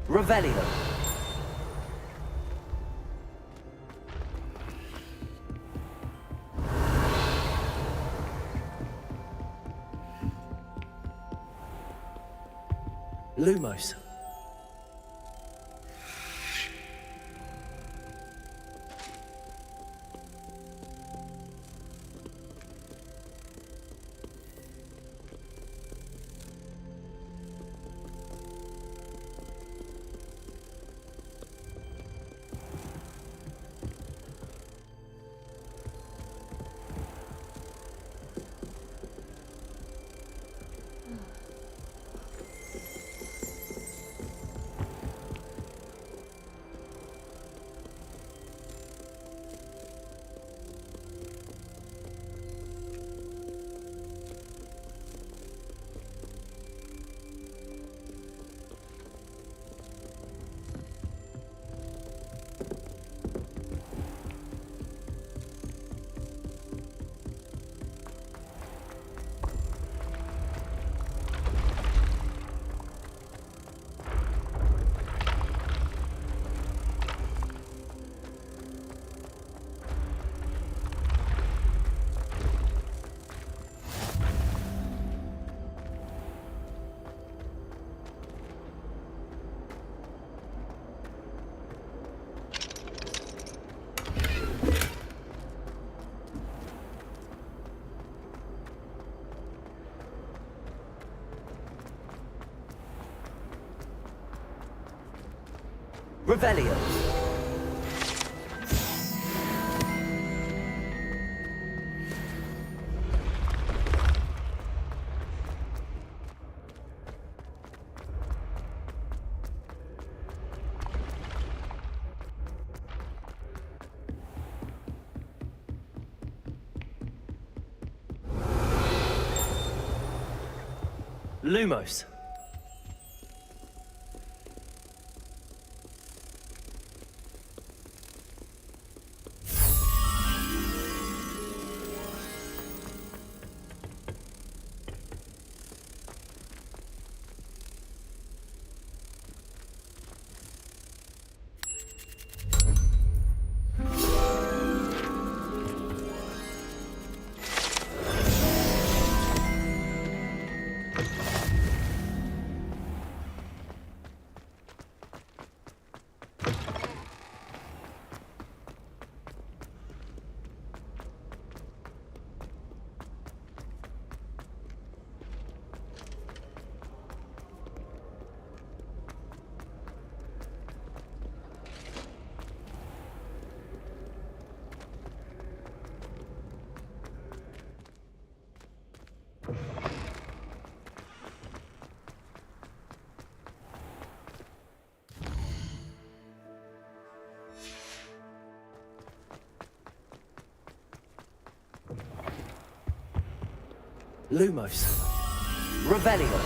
Revelio. Lumos. Revelio. Lumos. Lumos. Revelio.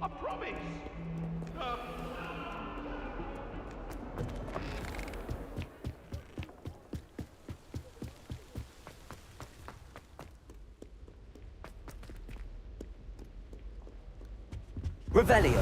I promise! Revelio.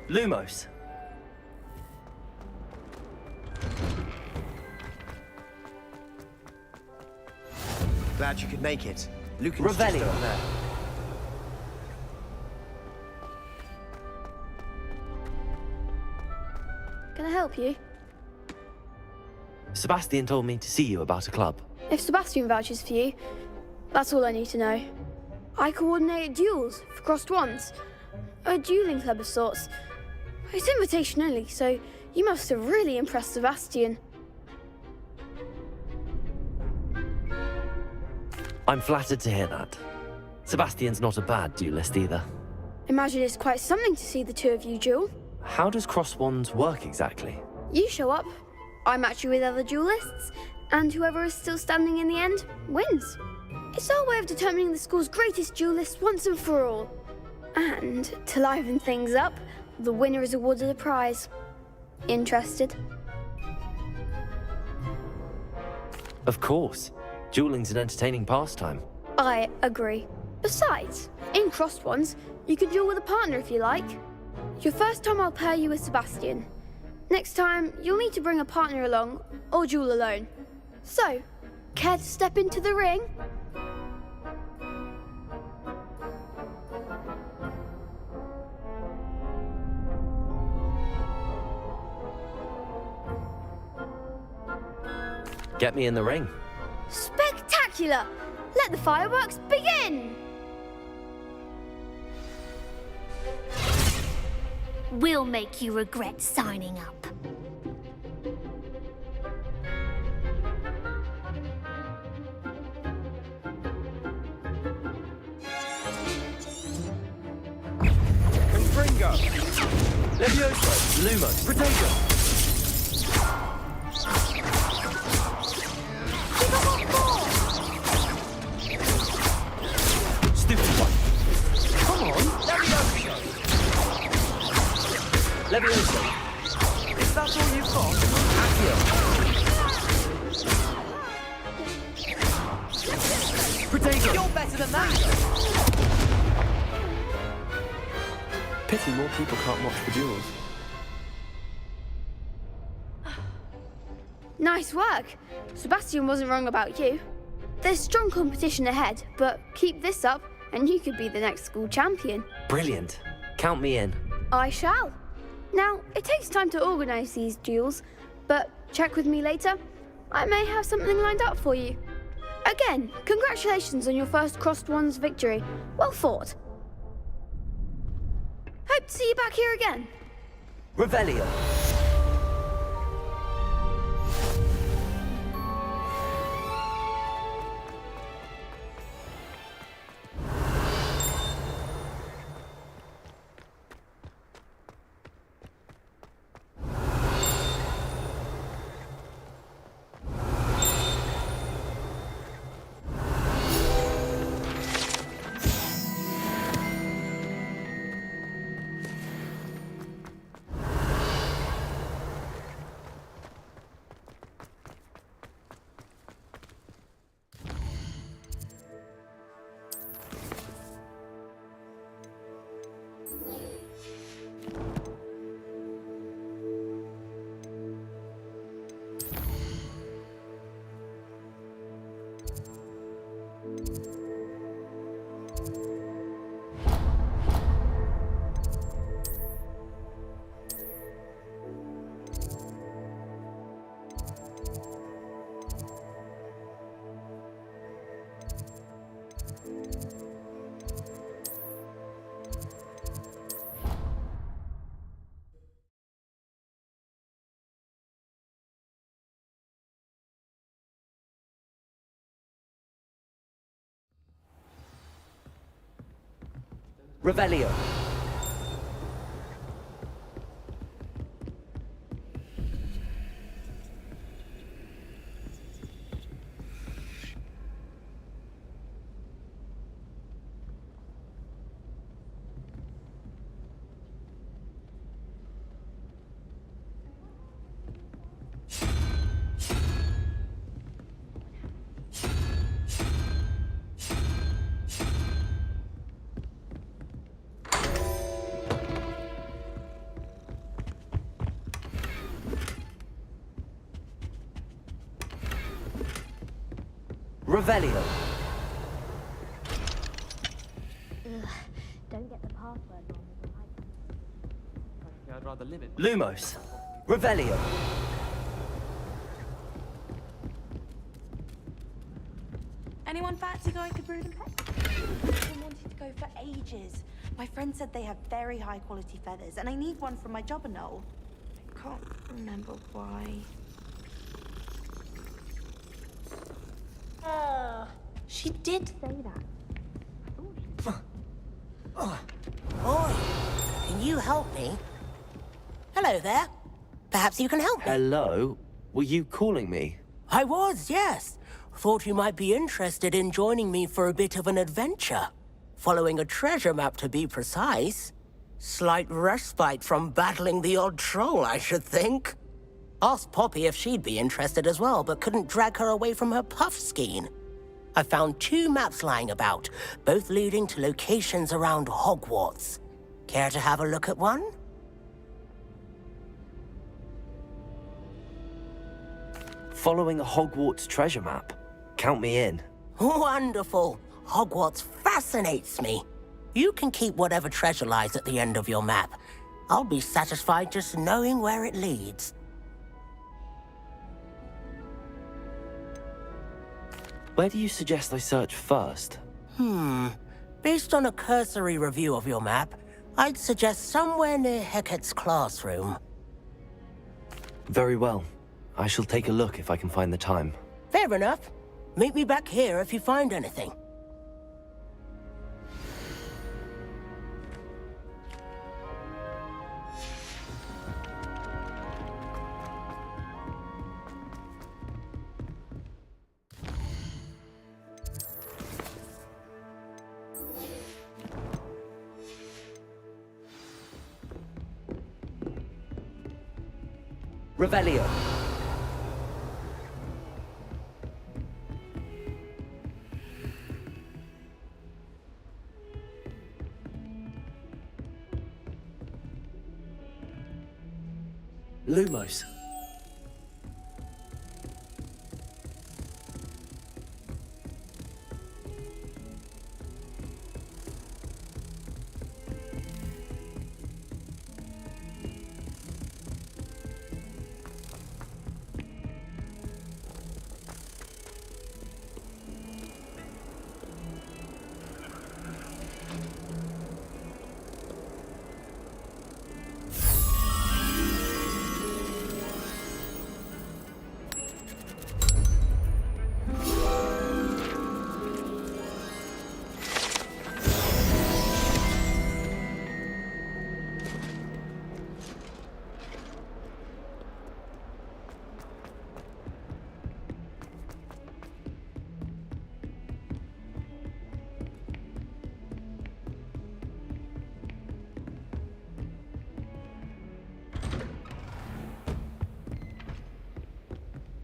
Lumos. Glad you could make it. Lucan's just Revelio. over there. Can I help you? Sebastian told me to see you about a club. If Sebastian vouches for you, that's all I need to know. I coordinate duels for crossed wands. A dueling club of sorts. It's invitation only, so you must have really impressed Sebastian. I'm flattered to hear that. Sebastian's not a bad duelist either. Imagine it's quite something to see the two of you duel. How does cross wands work exactly? You show up, I match you with other duelists, and whoever is still standing in the end wins. It's our way of determining the school's greatest duelist once and for all. And to liven things up, the winner is awarded a prize. Interested? Of course. Dueling's an entertaining pastime. I agree. Besides, in crossed ones, you can duel with a partner if you like. Your first time I'll pair you with Sebastian. Next time, you'll need to bring a partner along, or duel alone. So, care to step into the ring? Get me in the ring. Spectacular! Let the fireworks begin! We'll make you regret signing up. Confringo! Levioso! Lumos! Protego! Stupid one! Come on! Levioso! Is that all you've got? Accio! Protego! You're better than that! Pity more people can't watch the duels. Nice work. Sebastian wasn't wrong about you. There's strong competition ahead, but keep this up and you could be the next school champion. Brilliant. Count me in. I shall. Now, it takes time to organise these duels, but check with me later. I may have something lined up for you. Again, congratulations on your first crossed wands victory. Well fought. Hope to see you back here again. Revelio. Revelio. Revelio. Don't get the password wrong. I'd rather live it. Lumos. Revelio. Anyone fancy going to Brood and Pet? I've been wanting to go for ages. My friend said they have very high quality feathers, and I need one from my jobber knoll. I can't remember why. She did say that. Oi, can you help me? Hello there. Perhaps you can help me. Hello? Were you calling me? I was, yes. Thought you might be interested in joining me for a bit of an adventure. Following a treasure map, to be precise. Slight respite from battling the odd troll, I should think. Asked Poppy if she'd be interested as well, but couldn't drag her away from her puff skein. I found 2 maps lying about, both leading to locations around Hogwarts. Care to have a look at one? Following a Hogwarts treasure map? Count me in. Wonderful. Hogwarts fascinates me. You can keep whatever treasure lies at the end of your map. I'll be satisfied just knowing where it leads. Where do you suggest I search first? Based on a cursory review of your map, I'd suggest somewhere near Hecat's classroom. Very well. I shall take a look if I can find the time. Fair enough. Meet me back here if you find anything. Revelio. Lumos.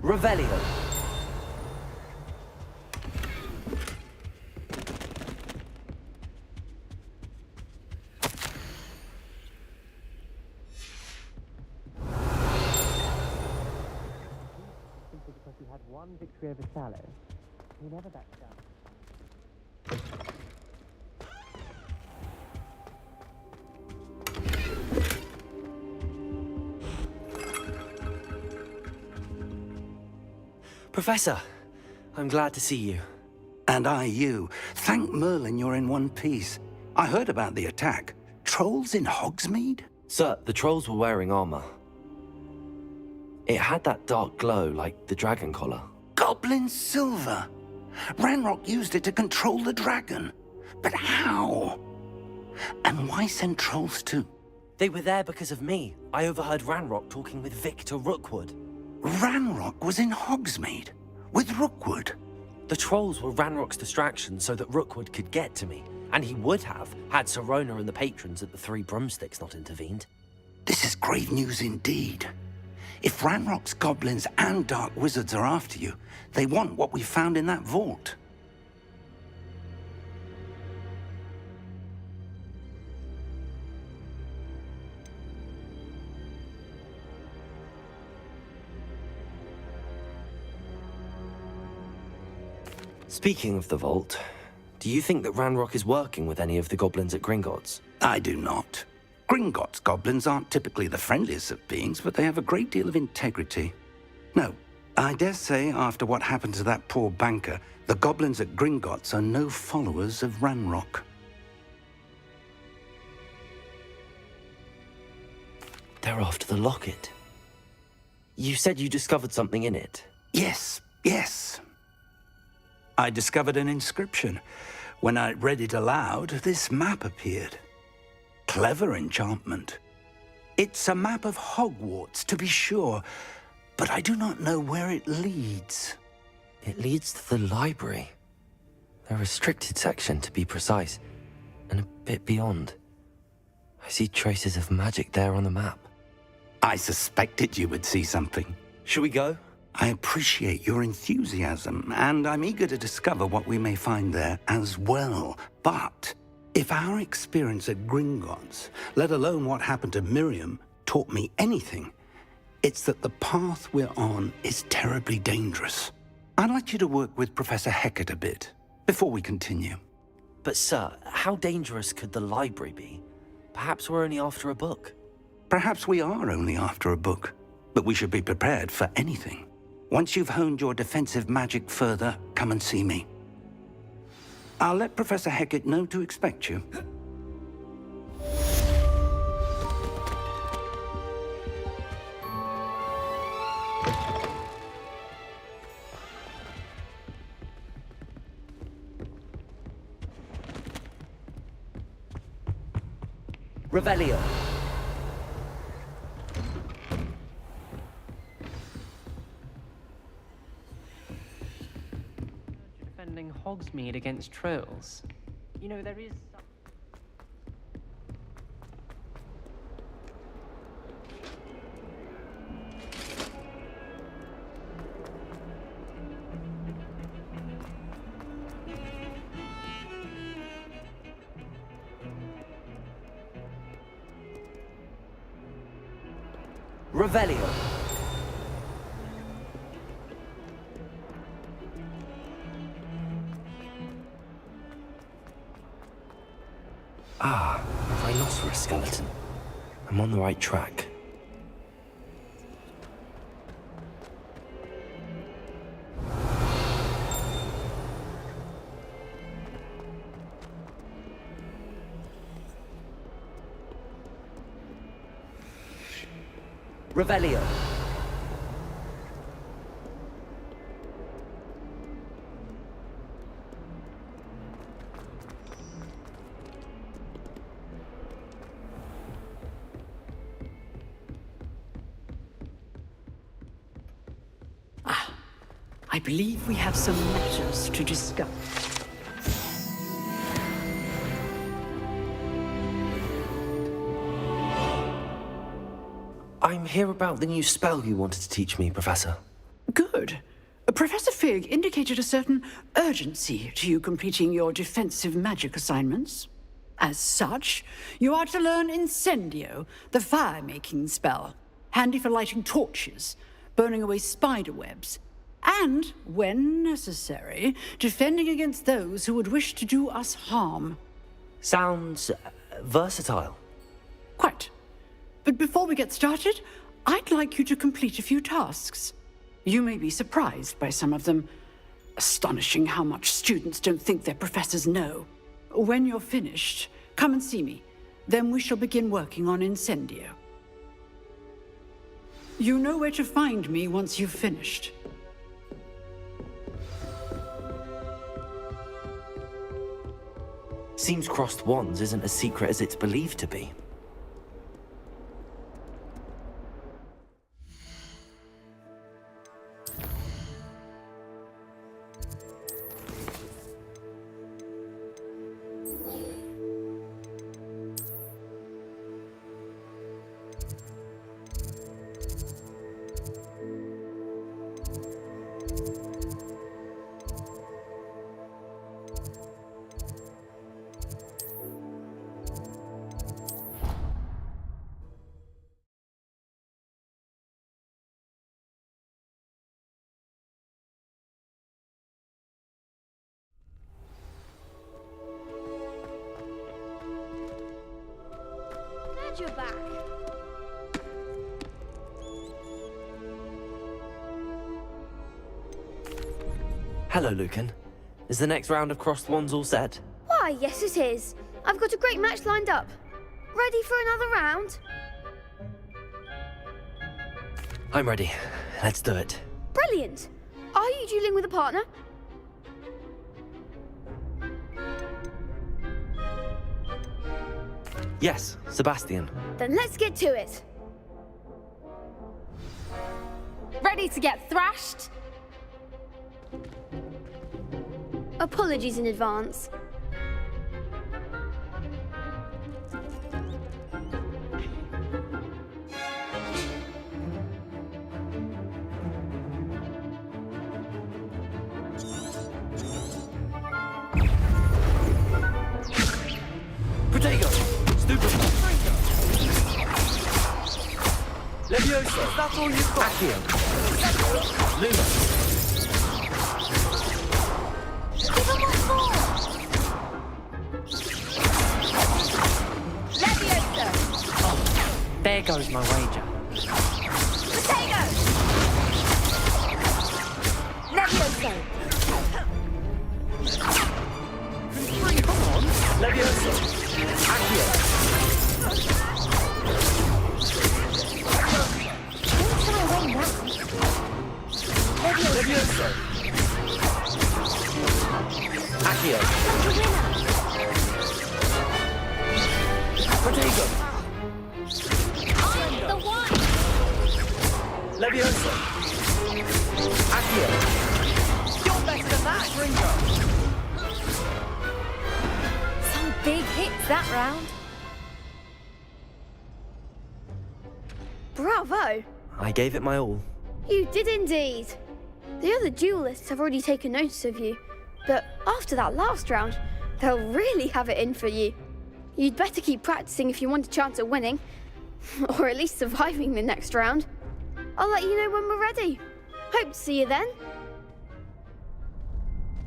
Revelio. Because he had one victory over Sallow, he never backed down. Professor, I'm glad to see you. And I you. Thank Merlin you're in one piece. I heard about the attack. Trolls in Hogsmeade? Sir, the trolls were wearing armor. It had that dark glow like the dragon collar. Goblin silver! Ranrock used it to control the dragon. But how? And why send trolls too? They were there because of me. I overheard Ranrock talking with Victor Rookwood. Ranrock was in Hogsmeade? With Rookwood? The trolls were Ranrock's distraction so that Rookwood could get to me. And he would have, had Sirona and the patrons at the Three Broomsticks not intervened. This is grave news indeed. If Ranrock's goblins and dark wizards are after you, they want what we found in that vault. Speaking of the vault, do you think that Ranrock is working with any of the goblins at Gringotts? I do not. Gringotts goblins aren't typically the friendliest of beings, but they have a great deal of integrity. No, I dare say after what happened to that poor banker, the goblins at Gringotts are no followers of Ranrock. They're after the locket. You said you discovered something in it. Yes. I discovered an inscription. When I read it aloud, this map appeared. Clever enchantment. It's a map of Hogwarts, to be sure, but I do not know where it leads. It leads to the library. The restricted section, to be precise, and a bit beyond. I see traces of magic there on the map. I suspected you would see something. Shall we go? I appreciate your enthusiasm, and I'm eager to discover what we may find there as well. But if our experience at Gringotts, let alone what happened to Miriam, taught me anything, it's that the path we're on is terribly dangerous. I'd like you to work with Professor Hecat a bit before we continue. But sir, how dangerous could the library be? Perhaps we're only after a book. Perhaps we are only after a book, but we should be prepared for anything. Once you've honed your defensive magic further, come and see me. I'll let Professor Hecat know to expect you. Revelio. Defending Hogsmeade against trolls. You know, there is some... Revelio. Ah, rhinoceros skeleton. I'm on the right track. Revelio. I believe we have some matters to discuss. I'm here about the new spell you wanted to teach me, Professor. Good. Professor Fig indicated a certain urgency to you completing your defensive magic assignments. As such, you are to learn Incendio, the fire-making spell, handy for lighting torches, burning away spider webs, and, when necessary, defending against those who would wish to do us harm. Sounds versatile. Quite. But before we get started, I'd like you to complete a few tasks. You may be surprised by some of them. Astonishing how much students don't think their professors know. When you're finished, come and see me. Then we shall begin working on Incendio. You know where to find me once you've finished. Seems crossed wands isn't as secret as it's believed to be. Glad you're back. Hello, Lucan. Is the next round of crossed wands all set? Why, yes it is. I've got a great match lined up. Ready for another round? I'm ready. Let's do it. Brilliant. Are you dueling with a partner? Yes, Sebastian. Then let's get to it. Ready to get thrashed? Apologies in advance. Protego! Stupid! Levioso! Is that all you've got? Accio! Luma! Give him what for! Levioso! There goes my wager. Potato! Levioso! Come on! Levioso! Accio! Levioso! Accio! Protego! I'm the one! Levioso! Accio! You're better than that, Ringo! Some big hits that round. Bravo! I gave it my all. You did indeed. The other duelists have already taken notice of you, but after that last round, they'll really have it in for you. You'd better keep practicing if you want a chance at winning, or at least surviving the next round. I'll let you know when we're ready. Hope to see you then.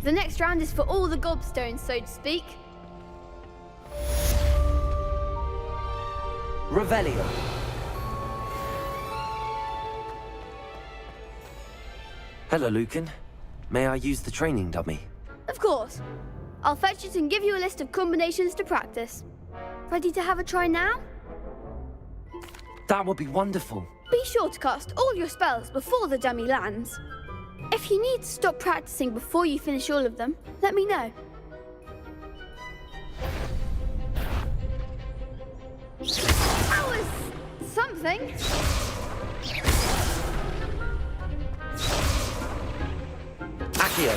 The next round is for all the gobstones, so to speak. Revelio. Hello, Lucan. May I use the training dummy? Of course. I'll fetch it and give you a list of combinations to practice. Ready to have a try now? That would be wonderful. Be sure to cast all your spells before the dummy lands. If you need to stop practicing before you finish all of them, let me know. That was something. Accio.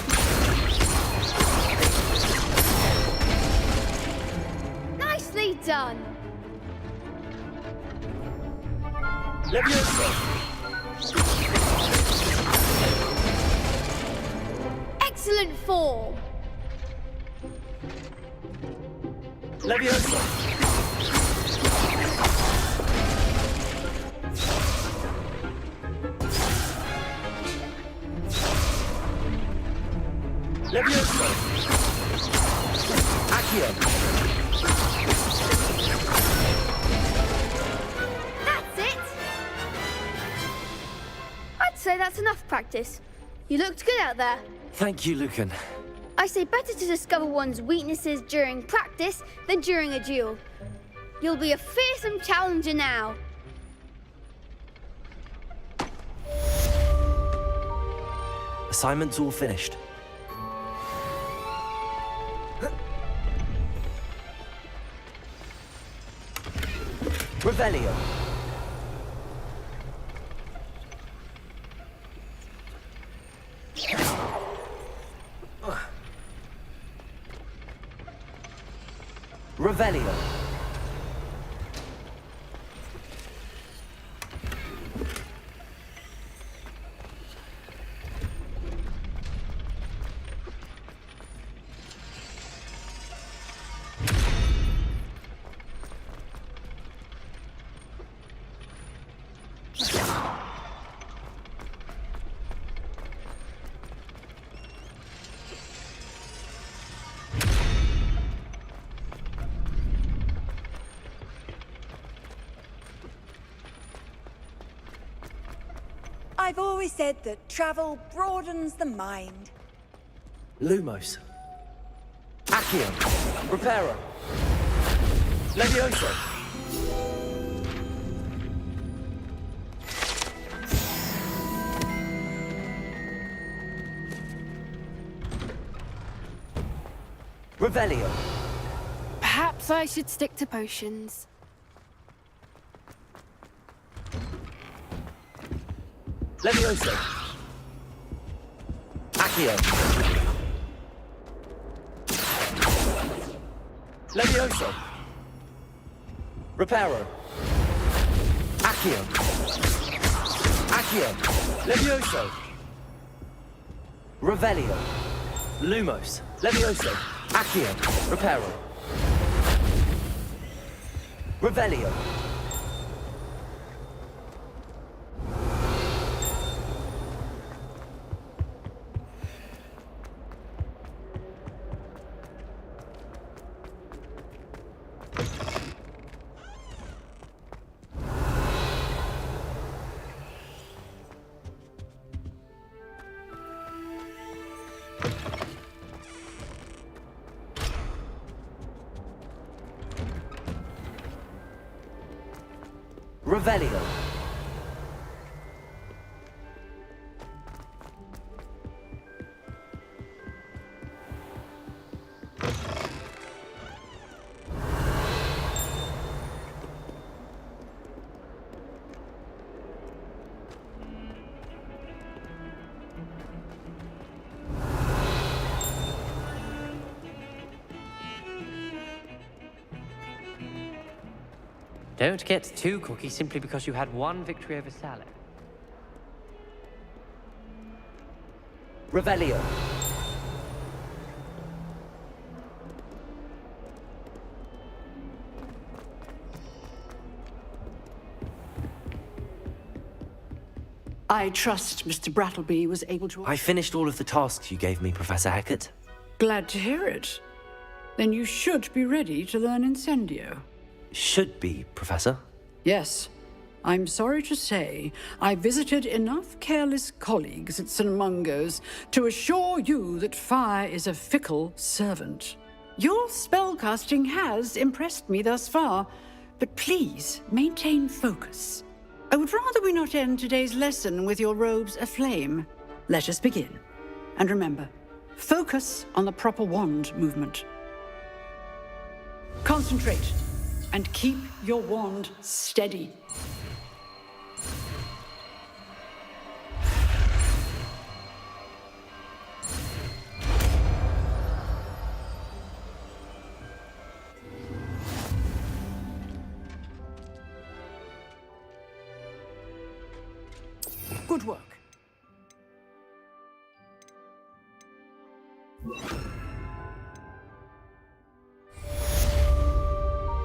Nicely done. Levioso. Excellent form. Levioso. Levioso. Accio. That's it. I'd say that's enough practice. You looked good out there. Thank you, Lucan. I say better to discover one's weaknesses during practice than during a duel. You'll be a fearsome challenger now. Assignment's all finished. Revelio. Revelio. I've always said that travel broadens the mind. Lumos. Accio. Reparo. Levioso. Revelio. Perhaps Perhaps I should stick to potions. Levioso. Accio. Levioso. Reparo. Accio. Accio. Levioso. Revelio. Lumos. Levioso. Accio. Reparo. Revelio. Revelio. Don't get too cocky simply because you had one victory over Salad. Revelio. I trust Mr. Brattleby was able to... I finished all of the tasks you gave me, Professor Hackett. Glad to hear it. Then you should be ready to learn Incendio. Should be, Professor. Yes. I'm sorry to say, I visited enough careless colleagues at St. Mungo's to assure you that fire is a fickle servant. Your spellcasting has impressed me thus far, but please maintain focus. I would rather we not end today's lesson with your robes aflame. Let us begin. And remember, focus on the proper wand movement. Concentrate. And keep your wand steady. Good work.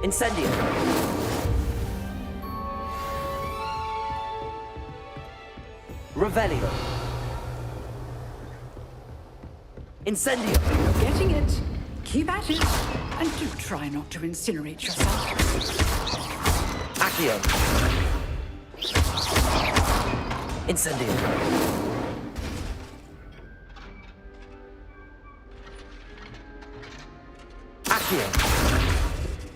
Incendio. Revelio. Incendio. Getting it. Keep at it. And do try not to incinerate yourself. Accio. Incendio. Accio.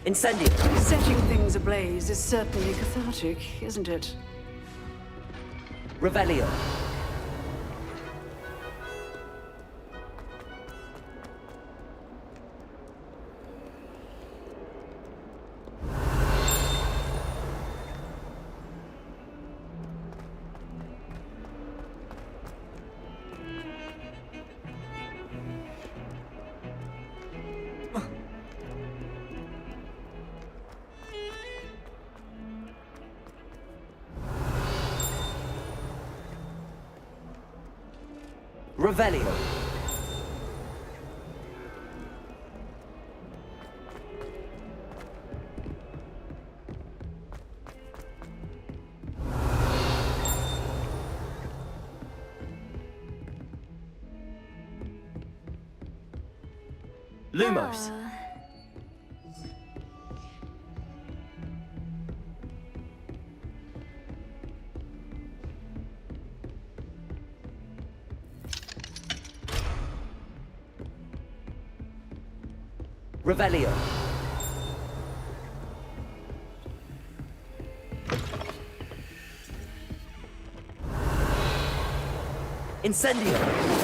Incendio. Setting things ablaze is certainly cathartic, isn't it? Revelio. Revelio. Lumos. Revelio. Incendio.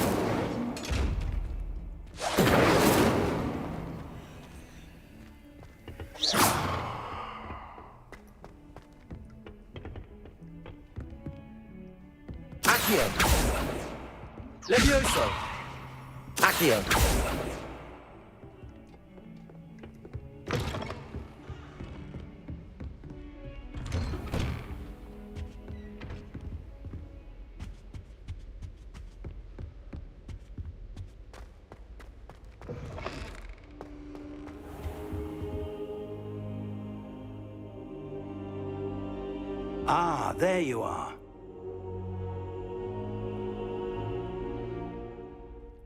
Accio. Levioso! Accio. Ah, there you are.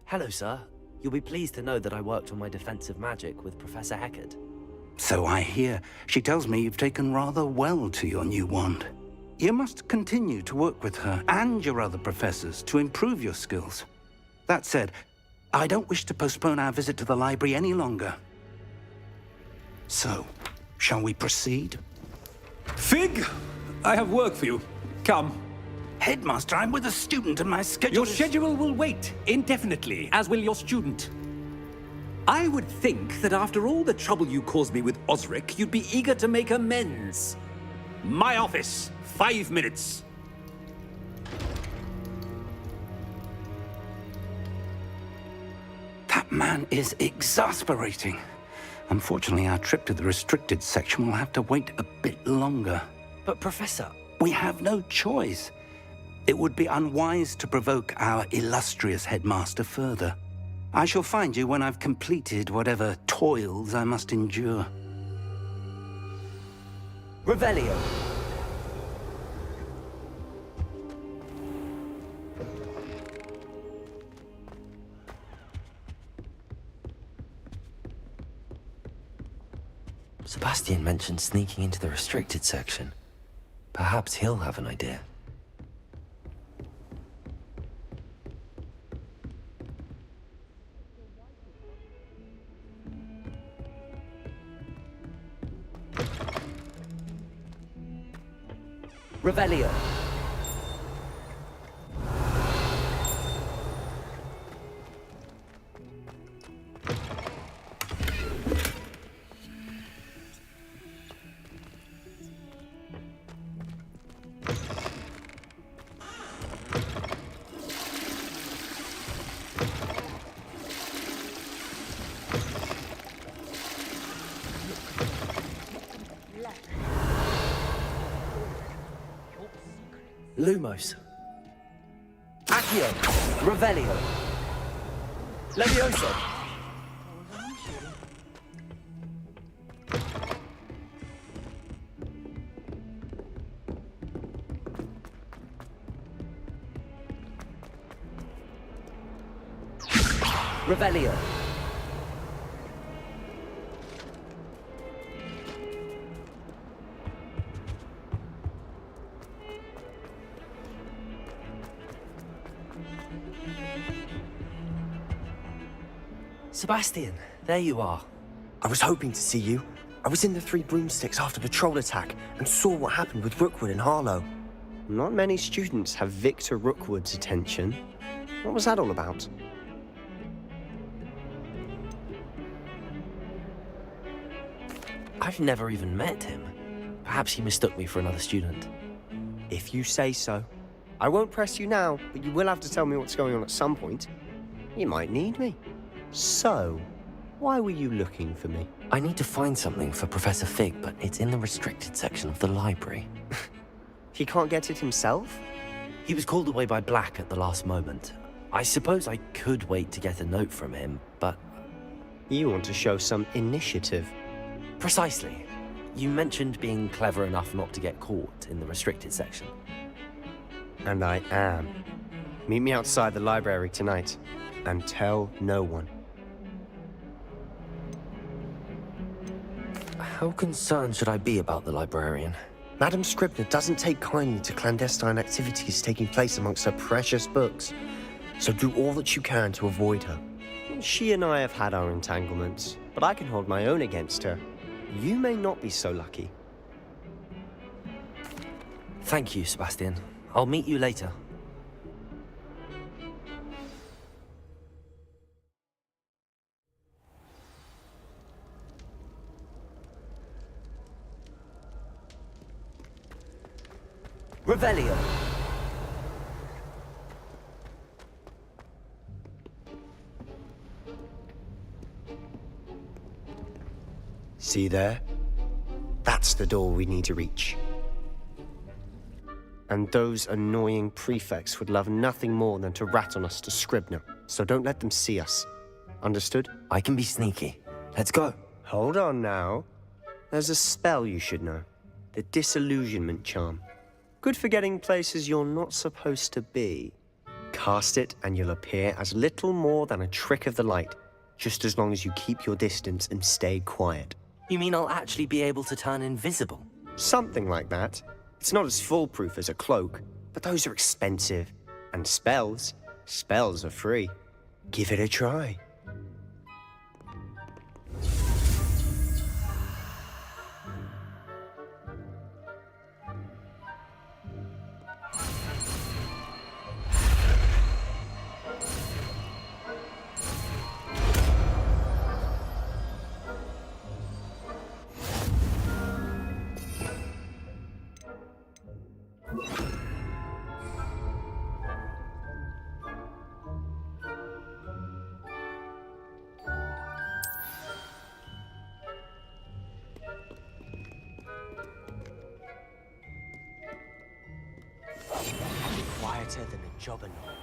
Hello, sir. You'll be pleased to know that I worked on my defensive magic with Professor Heckard. So I hear. She tells me you've taken rather well to your new wand. You must continue to work with her and your other professors to improve your skills. That said, I don't wish to postpone our visit to the library any longer. So, shall we proceed? Fig, I have work for you. Come. Headmaster, I'm with a student and my schedule Your is... schedule will wait indefinitely, as will your student. I would think that after all the trouble you caused me with Osric, you'd be eager to make amends. My office, 5 minutes. That man is exasperating. Unfortunately, our trip to the restricted section will have to wait a bit longer. But, Professor... We have no choice. It would be unwise to provoke our illustrious headmaster further. I shall find you when I've completed whatever toils I must endure. Revelio. Sebastian mentioned sneaking into the restricted section. Perhaps he'll have an idea. Revelio. Lumos. Accio. Revelio. Levioso! Revelio. Sebastian, there you are. I was hoping to see you. I was in the Three Broomsticks after the troll attack and saw what happened with Rookwood and Harlow. Not many students have Victor Rookwood's attention. What was that all about? I've never even met him. Perhaps he mistook me for another student. If you say so. I won't press you now, but you will have to tell me what's going on at some point. You might need me. So, why were you looking for me? I need to find something for Professor Fig, but it's in the restricted section of the library. He can't get it himself? He was called away by Black at the last moment. I suppose I could wait to get a note from him, but... You want to show some initiative. Precisely. You mentioned being clever enough not to get caught in the restricted section. And I am. Meet me outside the library tonight, and tell no one. How concerned should I be about the librarian? Madam Scribner doesn't take kindly to clandestine activities taking place amongst her precious books, so do all that you can to avoid her. She and I have had our entanglements, but I can hold my own against her. You may not be so lucky. Thank you, Sebastian. I'll meet you later. Revelio. See there? That's the door we need to reach. And those annoying prefects would love nothing more than to rat on us to Scribner, so don't let them see us. Understood? I can be sneaky. Let's go. Hold on now. There's a spell you should know. The Disillusionment Charm. Good for getting places you're not supposed to be. Cast it and you'll appear as little more than a trick of the light, just as long as you keep your distance and stay quiet. You mean I'll actually be able to turn invisible? Something like that. It's not as foolproof as a cloak, but those are expensive. And spells are free. Give it a try. Quieter than a jobberknoll.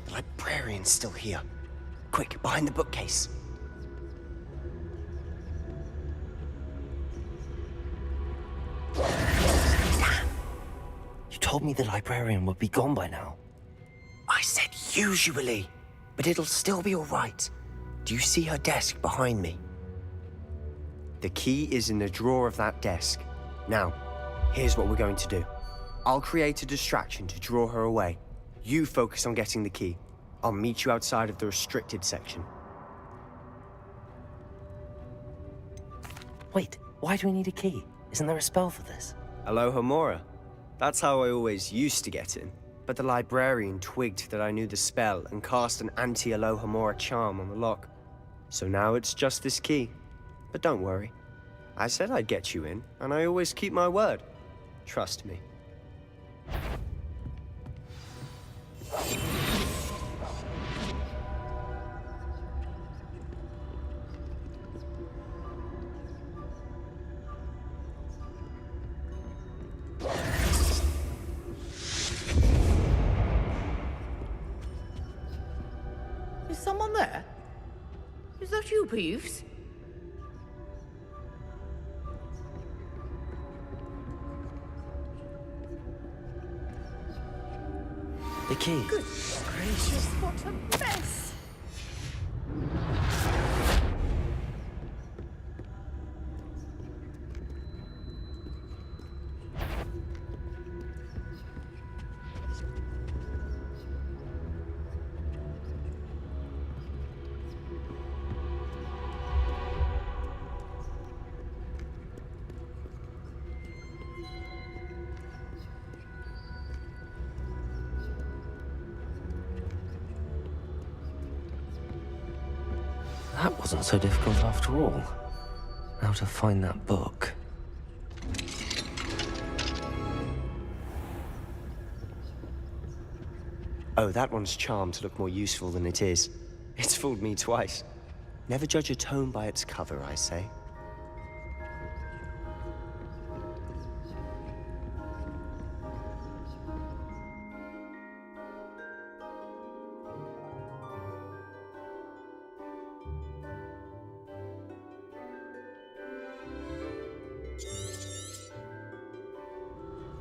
The librarian's still here. Quick, behind the bookcase. You told me the librarian would be gone by now. I said usually, but it'll still be all right. Do you see her desk behind me? The key is in the drawer of that desk. Now, here's what we're going to do. I'll create a distraction to draw her away. You focus on getting the key. I'll meet you outside of the restricted section. Wait, why do we need a key? Isn't there a spell for this? Alohomora. That's how I always used to get in. But the librarian twigged that I knew the spell and cast an anti-Alohomora charm on the lock. So now it's just this key. But don't worry. I said I'd get you in, and I always keep my word. Trust me. Is someone there? Is that you, Peeves? The key. Good gracious, what a mess! That wasn't so difficult after all. Now to find that book. Oh, that one's charmed to look more useful than it is. It's fooled me twice. Never judge a tome by its cover, I say.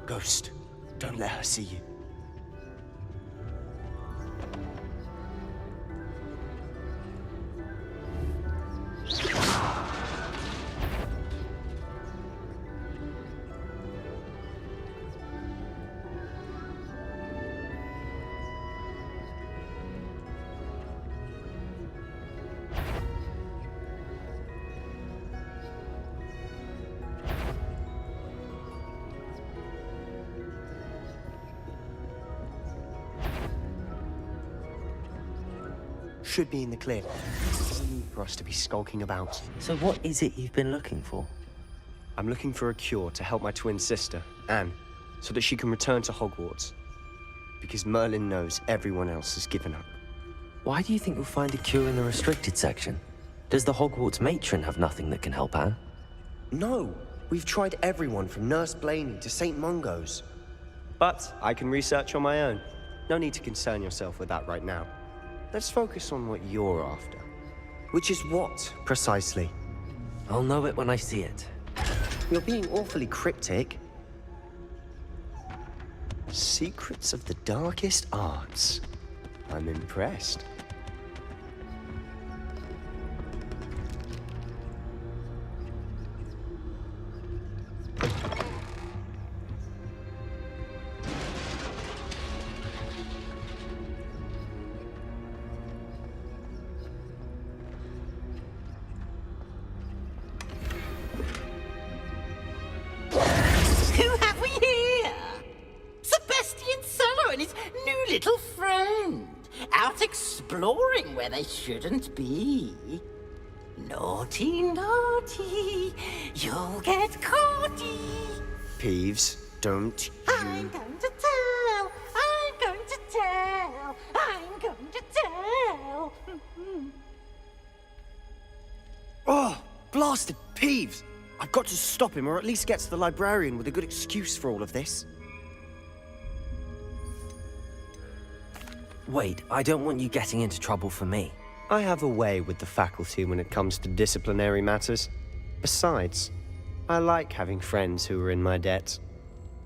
Ghost, don't let her see you. should be in the clear. No need for us to be skulking about. So what is it you've been looking for? I'm looking for a cure to help my twin sister, Anne, so that she can return to Hogwarts. Because Merlin knows everyone else has given up. Why do you think you'll find a cure in the restricted section? Does the Hogwarts matron have nothing that can help Anne? No, we've tried everyone from Nurse Blaney to St. Mungo's. But I can research on my own. No need to concern yourself with that right now. Let's focus on what you're after. Which is what, precisely? I'll know it when I see it. You're being awfully cryptic. Secrets of the darkest arts. I'm impressed. Who have we here? Sebastian Solo and his new little friend. Out exploring where they shouldn't be. Naughty, naughty, you'll get caughty. Peeves, don't you... I'm going to tell, I'm going to tell, I'm going to tell. Oh, blasted Peeves! I've got to stop him, or at least get to the librarian with a good excuse for all of this. Wait, I don't want you getting into trouble for me. I have a way with the faculty when it comes to disciplinary matters. Besides, I like having friends who are in my debt.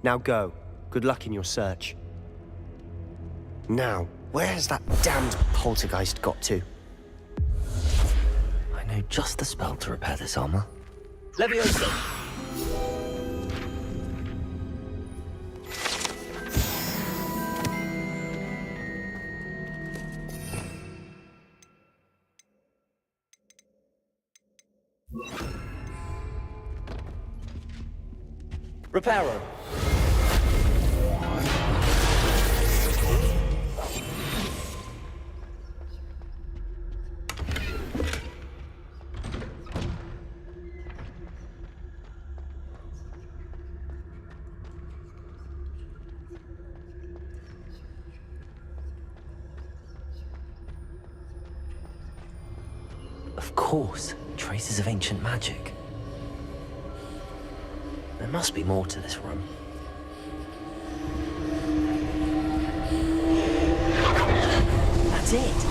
Now go. Good luck in your search. Now, where has that damned poltergeist got to? I know just the spell to repair this armor. Leviosa! Reparo. Of course, traces of ancient magic. There must be more to this room. That's it!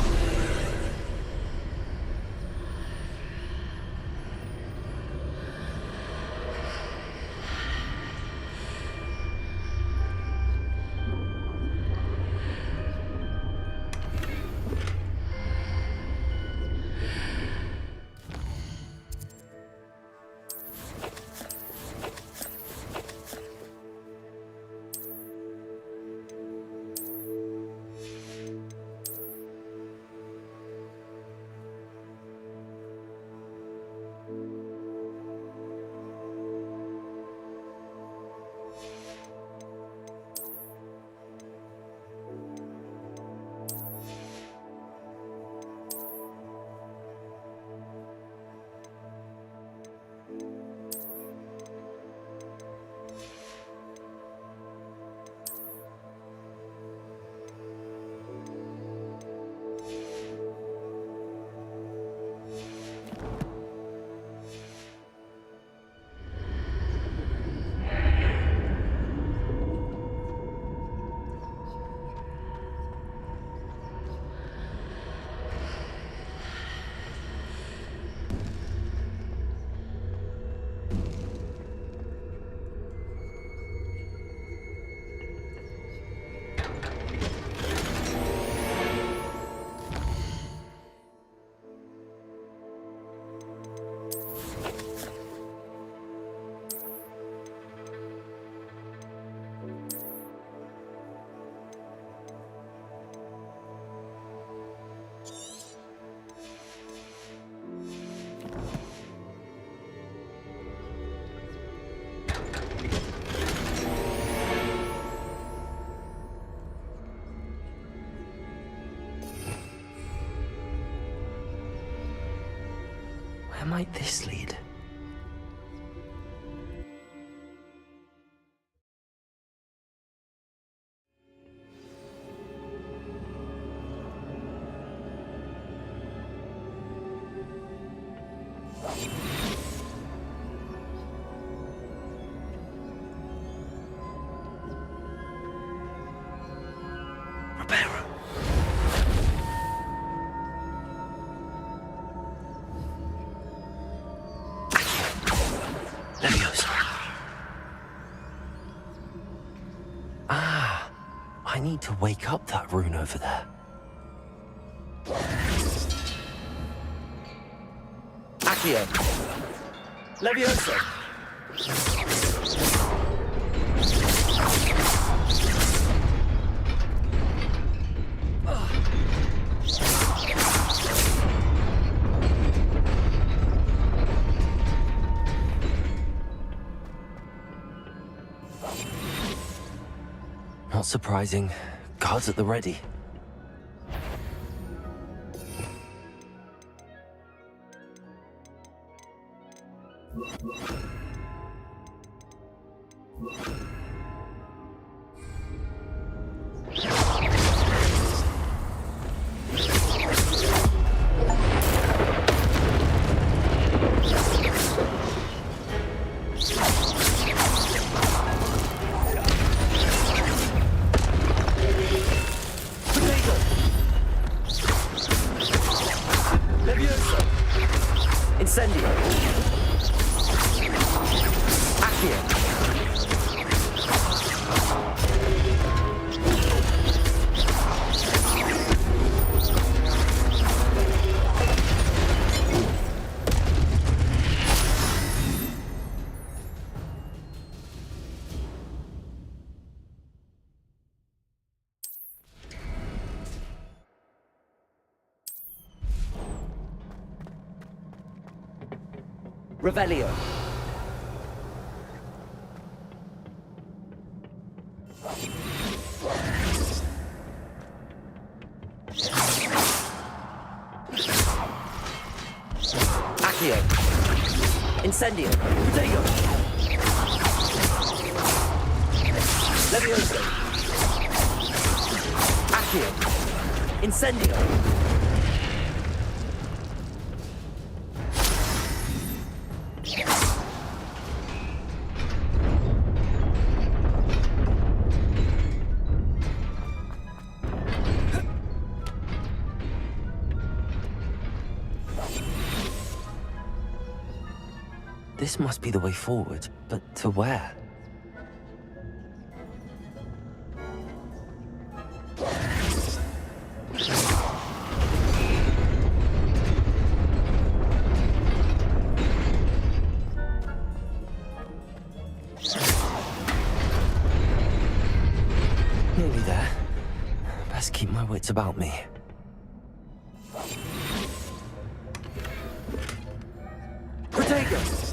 might this lead? I need to wake up that rune over there. Accio. Levioso. Not surprising. Guards at the ready. Incendio. Accio. Revelio. Accio. Incendio. Protego. Levioso. Accio. Incendio. This must be the way forward, but to where? Nearly there. Best keep my wits about me. Protego.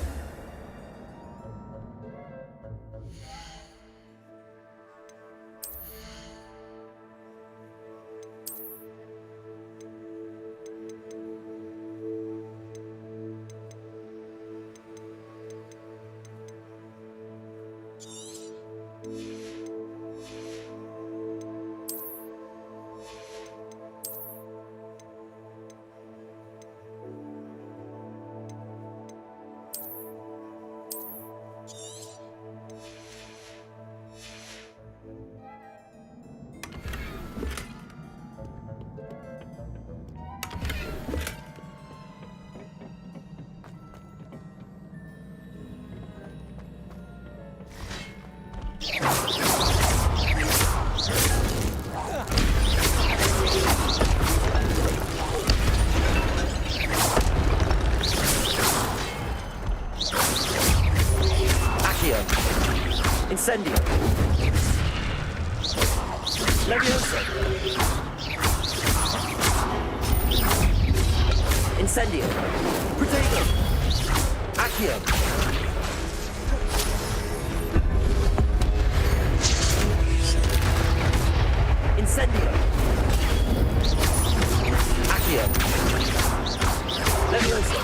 Incendio. Levioso. Incendio. Protego. Accio. Incendio. Accio. Levioso.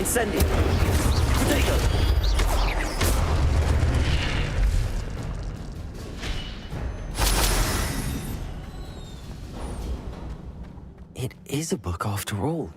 Incendio! Potato! It is a book after all.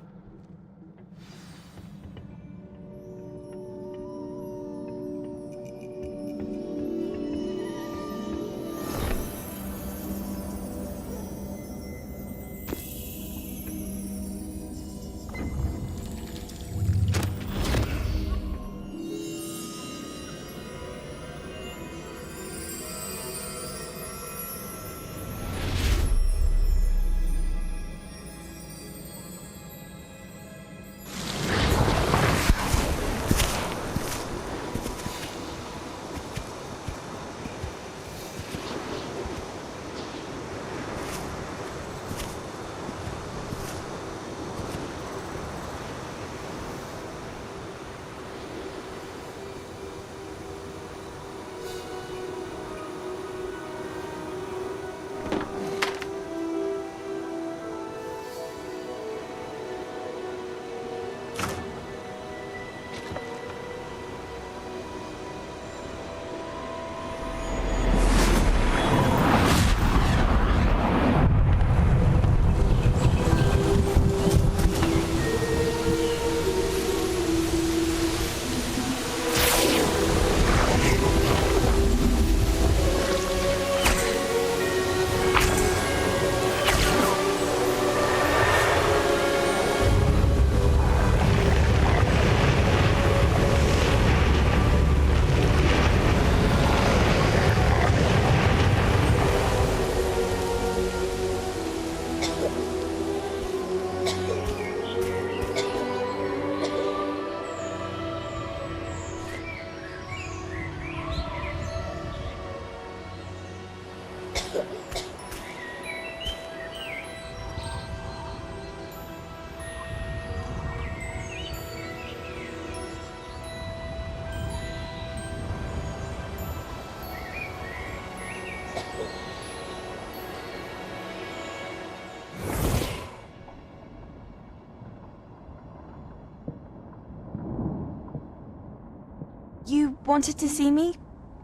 You wanted to see me?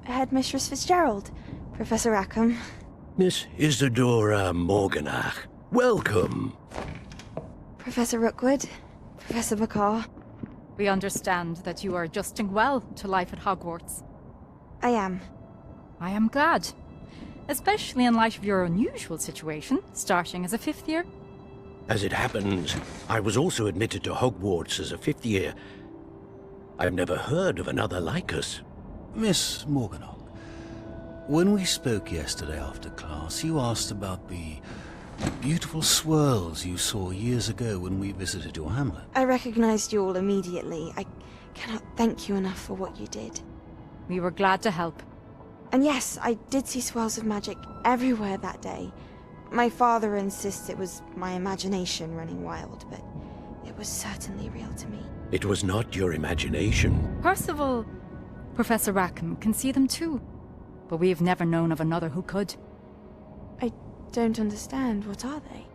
Headmistress Fitzgerald, Professor Rackham. Miss Isadora Morganach, welcome. Professor Rookwood, Professor McCaw. We understand that you are adjusting well to life at Hogwarts. I am. I am glad. Especially in light of your unusual situation, starting as a 5th year. As it happens, I was also admitted to Hogwarts as a 5th year. I've never heard of another like us. Miss Morganach, when we spoke yesterday after class, you asked about the beautiful swirls you saw years ago when we visited your hamlet. I recognized you all immediately. I cannot thank you enough for what you did. We were glad to help. And yes, I did see swirls of magic everywhere that day. My father insists it was my imagination running wild, but it was certainly real to me. It was not your imagination. Percival, Professor Rackham can see them too. But we have never known of another who could. I don't understand. What are they?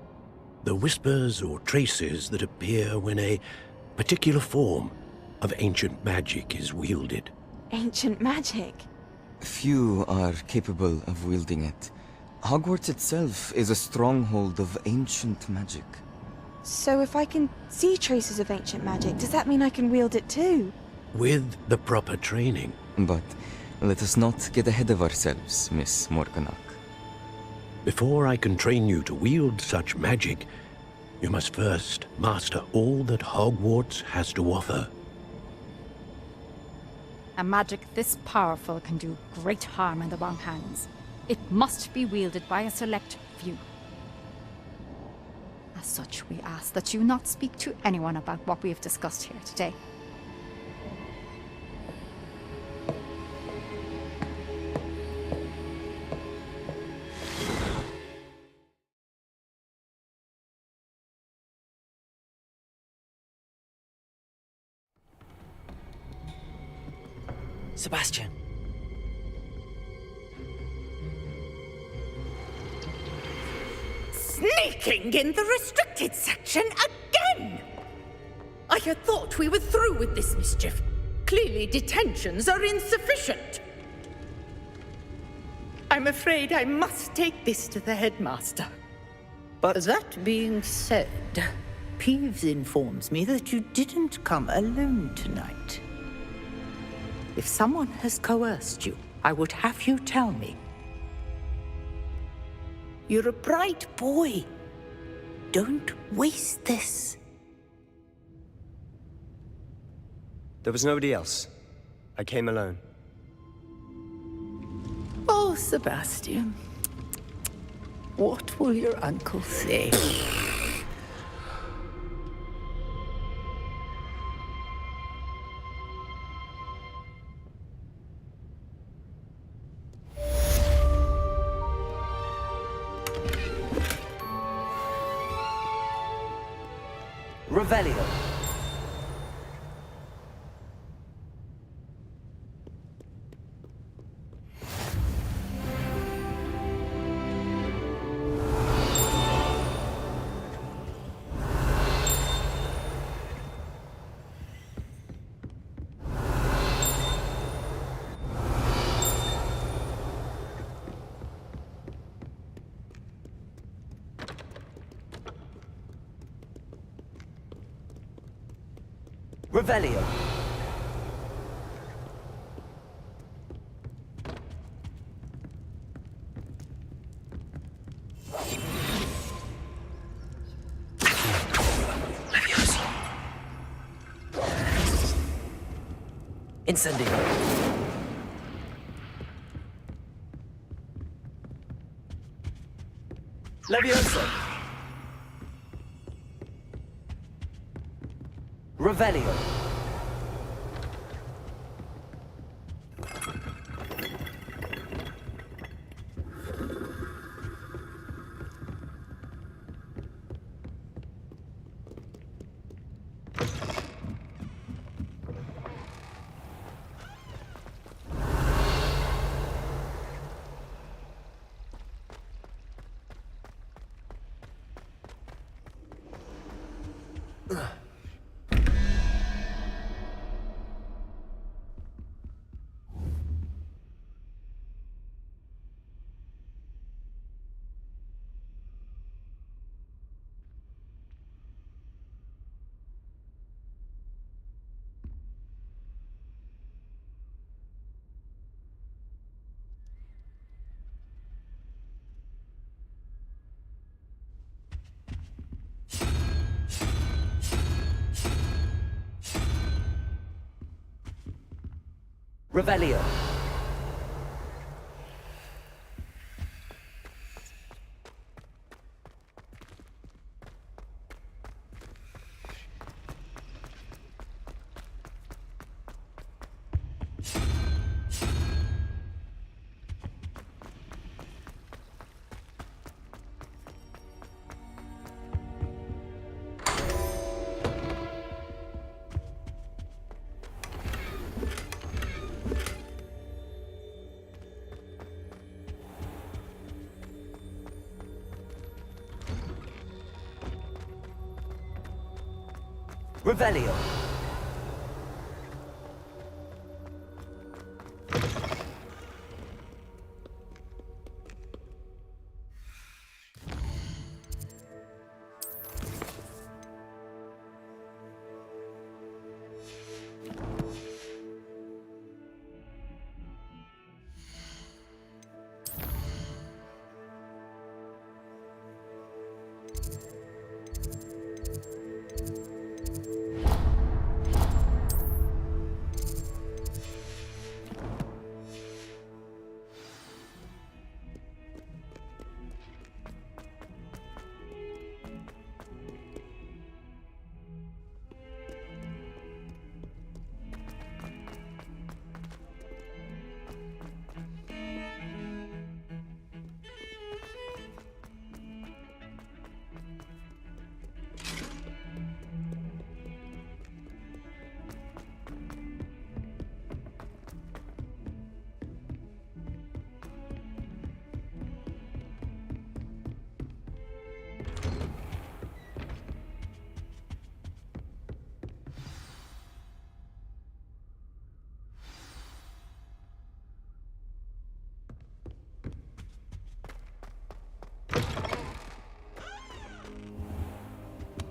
The whispers or traces that appear when a particular form of ancient magic is wielded. Ancient magic? Few are capable of wielding it. Hogwarts itself is a stronghold of ancient magic. So if I can see traces of ancient magic, does that mean I can wield it too? With the proper training. But let us not get ahead of ourselves, Miss Morganach. Before I can train you to wield such magic, you must first master all that Hogwarts has to offer. A magic this powerful can do great harm in the wrong hands. It must be wielded by a select few. As such, we ask that you not speak to anyone about what we have discussed here today. Sebastian. Sneaking in the restricted section again! I had thought we were through with this mischief. Clearly, detentions are insufficient. I'm afraid I must take this to the headmaster. But that being said, Peeves informs me that you didn't come alone tonight. If someone has coerced you, I would have you tell me. You're a bright boy. Don't waste this. There was nobody else. I came alone. Oh, Sebastian. What will your uncle say? Revelio. Revelio. Incendio. Levioso. Revelio. Revelio. Revelio.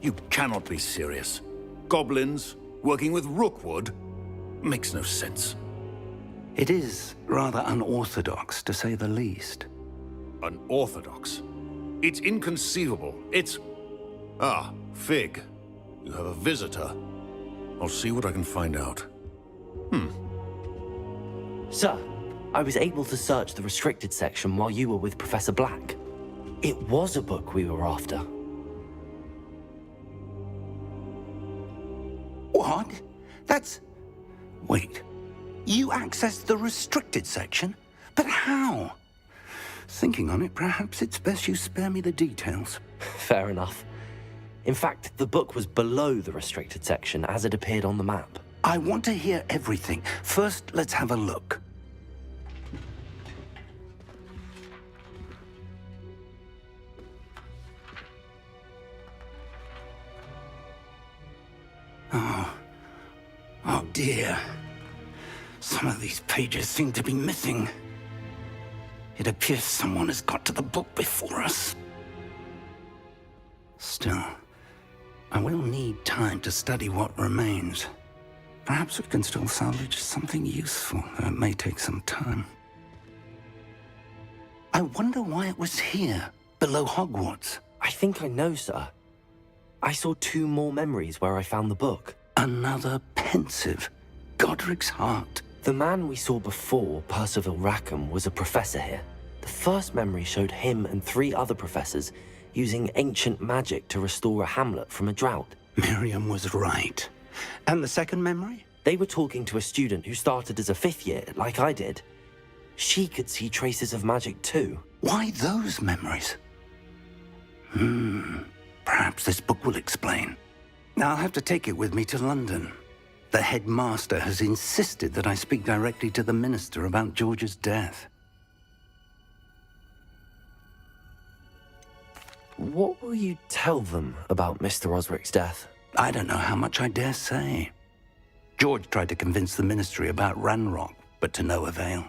You cannot be serious. Goblins working with Rookwood? Makes no sense. It is rather unorthodox, to say the least. Unorthodox? It's inconceivable. It's... Ah, Fig. You have a visitor. I'll see what I can find out. Sir, I was able to search the restricted section while you were with Professor Black. It was a book we were after. What? That's... Wait. You accessed the restricted section? But how? Thinking on it, perhaps it's best you spare me the details. Fair enough. In fact, the book was below the restricted section as it appeared on the map. I want to hear everything. First, let's have a look. Oh dear. Some of these pages seem to be missing. It appears someone has got to the book before us. Still, I will need time to study what remains. Perhaps we can still salvage something useful, though it may take some time. I wonder why it was here, below Hogwarts. I think I know, sir. I saw 2 more memories where I found the book. Another pensive. Godric's heart. The man we saw before, Percival Rackham, was a professor here. The first memory showed him and 3 other professors using ancient magic to restore a hamlet from a drought. Miriam was right. And the second memory? They were talking to a student who started as a 5th year, like I did. She could see traces of magic too. Why those memories? Perhaps this book will explain. I'll have to take it with me to London. The headmaster has insisted that I speak directly to the minister about George's death. What will you tell them about Mr. Osric's death? I don't know how much I dare say. George tried to convince the ministry about Ranrock, but to no avail.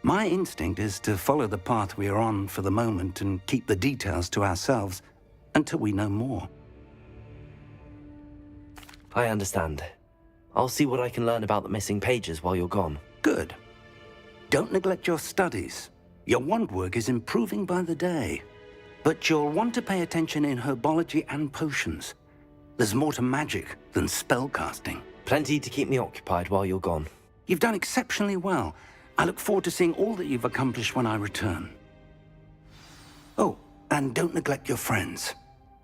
My instinct is to follow the path we are on for the moment and keep the details to ourselves until we know more. I understand. I'll see what I can learn about the missing pages while you're gone. Good. Don't neglect your studies. Your wand work is improving by the day. But you'll want to pay attention in herbology and potions. There's more to magic than spellcasting. Plenty to keep me occupied while you're gone. You've done exceptionally well. I look forward to seeing all that you've accomplished when I return. Oh, and don't neglect your friends.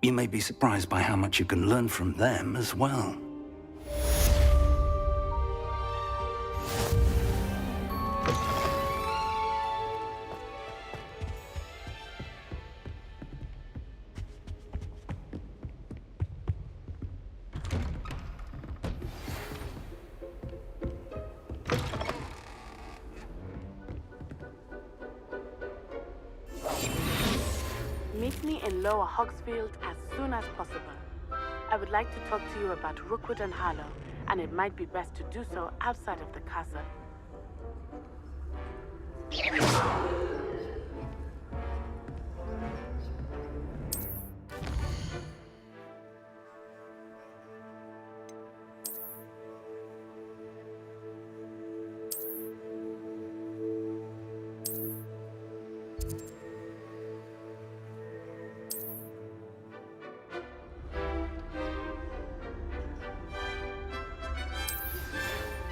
You may be surprised by how much you can learn from them as well. Meet me in Lower Hogsfield as soon as possible. I would like to talk to you about Rookwood and Harlow, and it might be best to do so outside of the castle.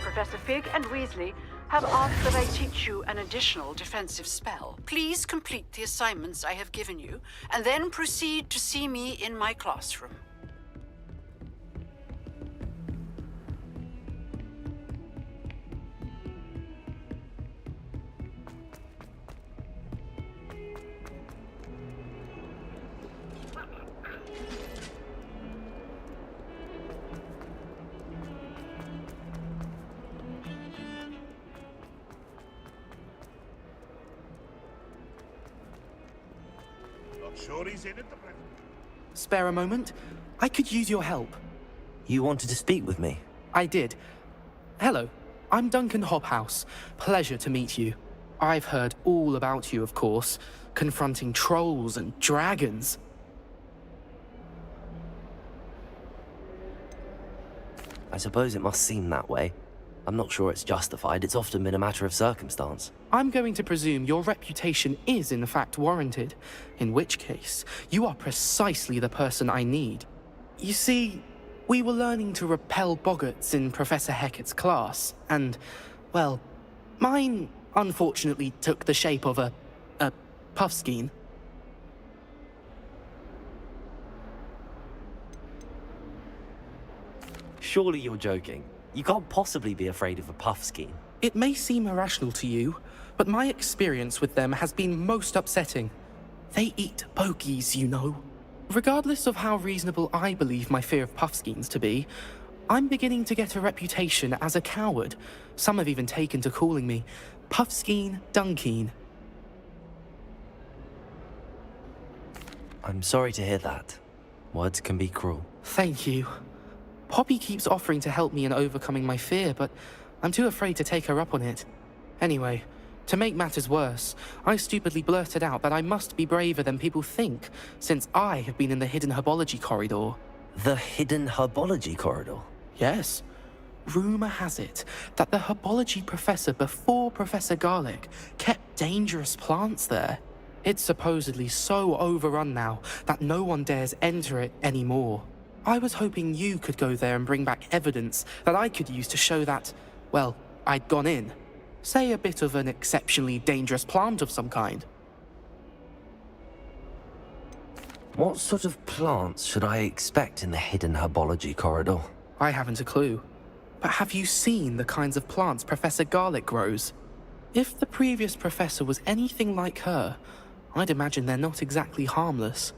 Professor Fig and Weasley have asked that I teach you an additional defensive spell. Please complete the assignments I have given you, and then proceed to see me in my classroom. Sure he's in at the present. Spare a moment? I could use your help. You wanted to speak with me? I did. Hello, I'm Duncan Hobhouse. Pleasure to meet you. I've heard all about you, of course, confronting trolls and dragons. I suppose it must seem that way. I'm not sure it's justified. It's often been a matter of circumstance. I'm going to presume your reputation is in fact warranted, in which case, you are precisely the person I need. You see, we were learning to repel boggarts in Professor Hecat's class, and, well, mine unfortunately took the shape of a puffskein. Surely you're joking. You can't possibly be afraid of a puffskein. It may seem irrational to you, but my experience with them has been most upsetting. They eat bogies, you know. Regardless of how reasonable I believe my fear of puffskeins to be, I'm beginning to get a reputation as a coward. Some have even taken to calling me Puffskeen Dunkeen. I'm sorry to hear that. Words can be cruel. Thank you. Poppy keeps offering to help me in overcoming my fear, but I'm too afraid to take her up on it. Anyway, to make matters worse, I stupidly blurted out that I must be braver than people think, since I have been in the hidden herbology corridor. The hidden herbology corridor? Yes. Rumor has it that the herbology professor before Professor Garlic kept dangerous plants there. It's supposedly so overrun now that no one dares enter it anymore. I was hoping you could go there and bring back evidence that I could use to show that, well, I'd gone in. Say a bit of an exceptionally dangerous plant of some kind. What sort of plants should I expect in the hidden herbology corridor? I haven't a clue. But have you seen the kinds of plants Professor Garlic grows? If the previous professor was anything like her, I'd imagine they're not exactly harmless.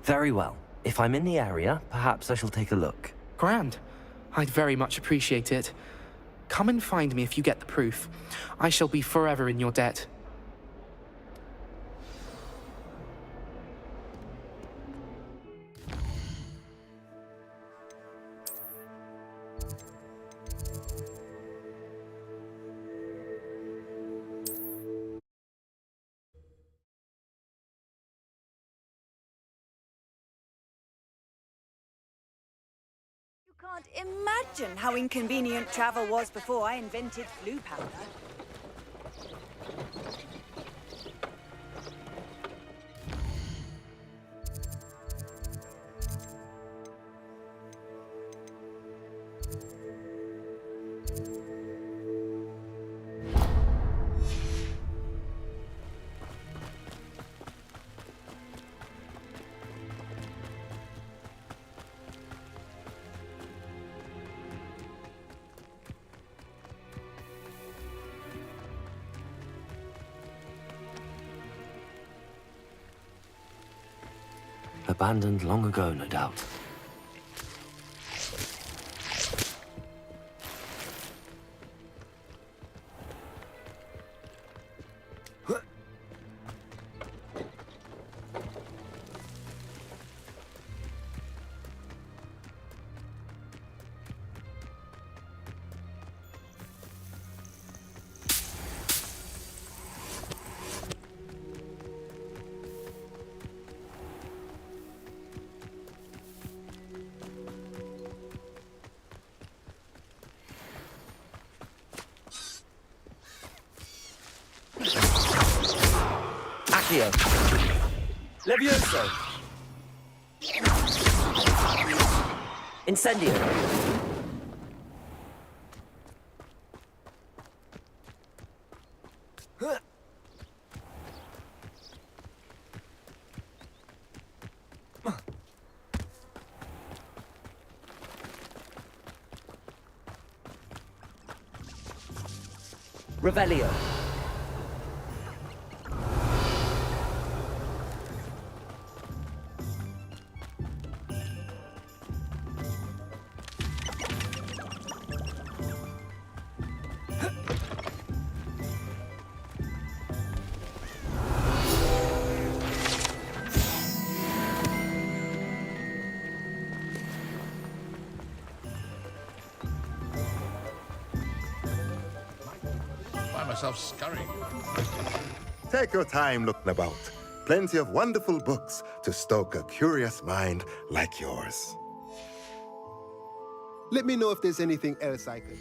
Very well. If I'm in the area, perhaps I shall take a look. Grand. I'd very much appreciate it. Come and find me if you get the proof. I shall be forever in your debt. Can't imagine how inconvenient travel was before I invented blue powder. Abandoned long ago, no doubt. Accio. Levioso. Incendio. Revelio. Myself scurrying. Take your time looking about. Plenty of wonderful books to stoke a curious mind like yours. Let me know if there's anything else I can.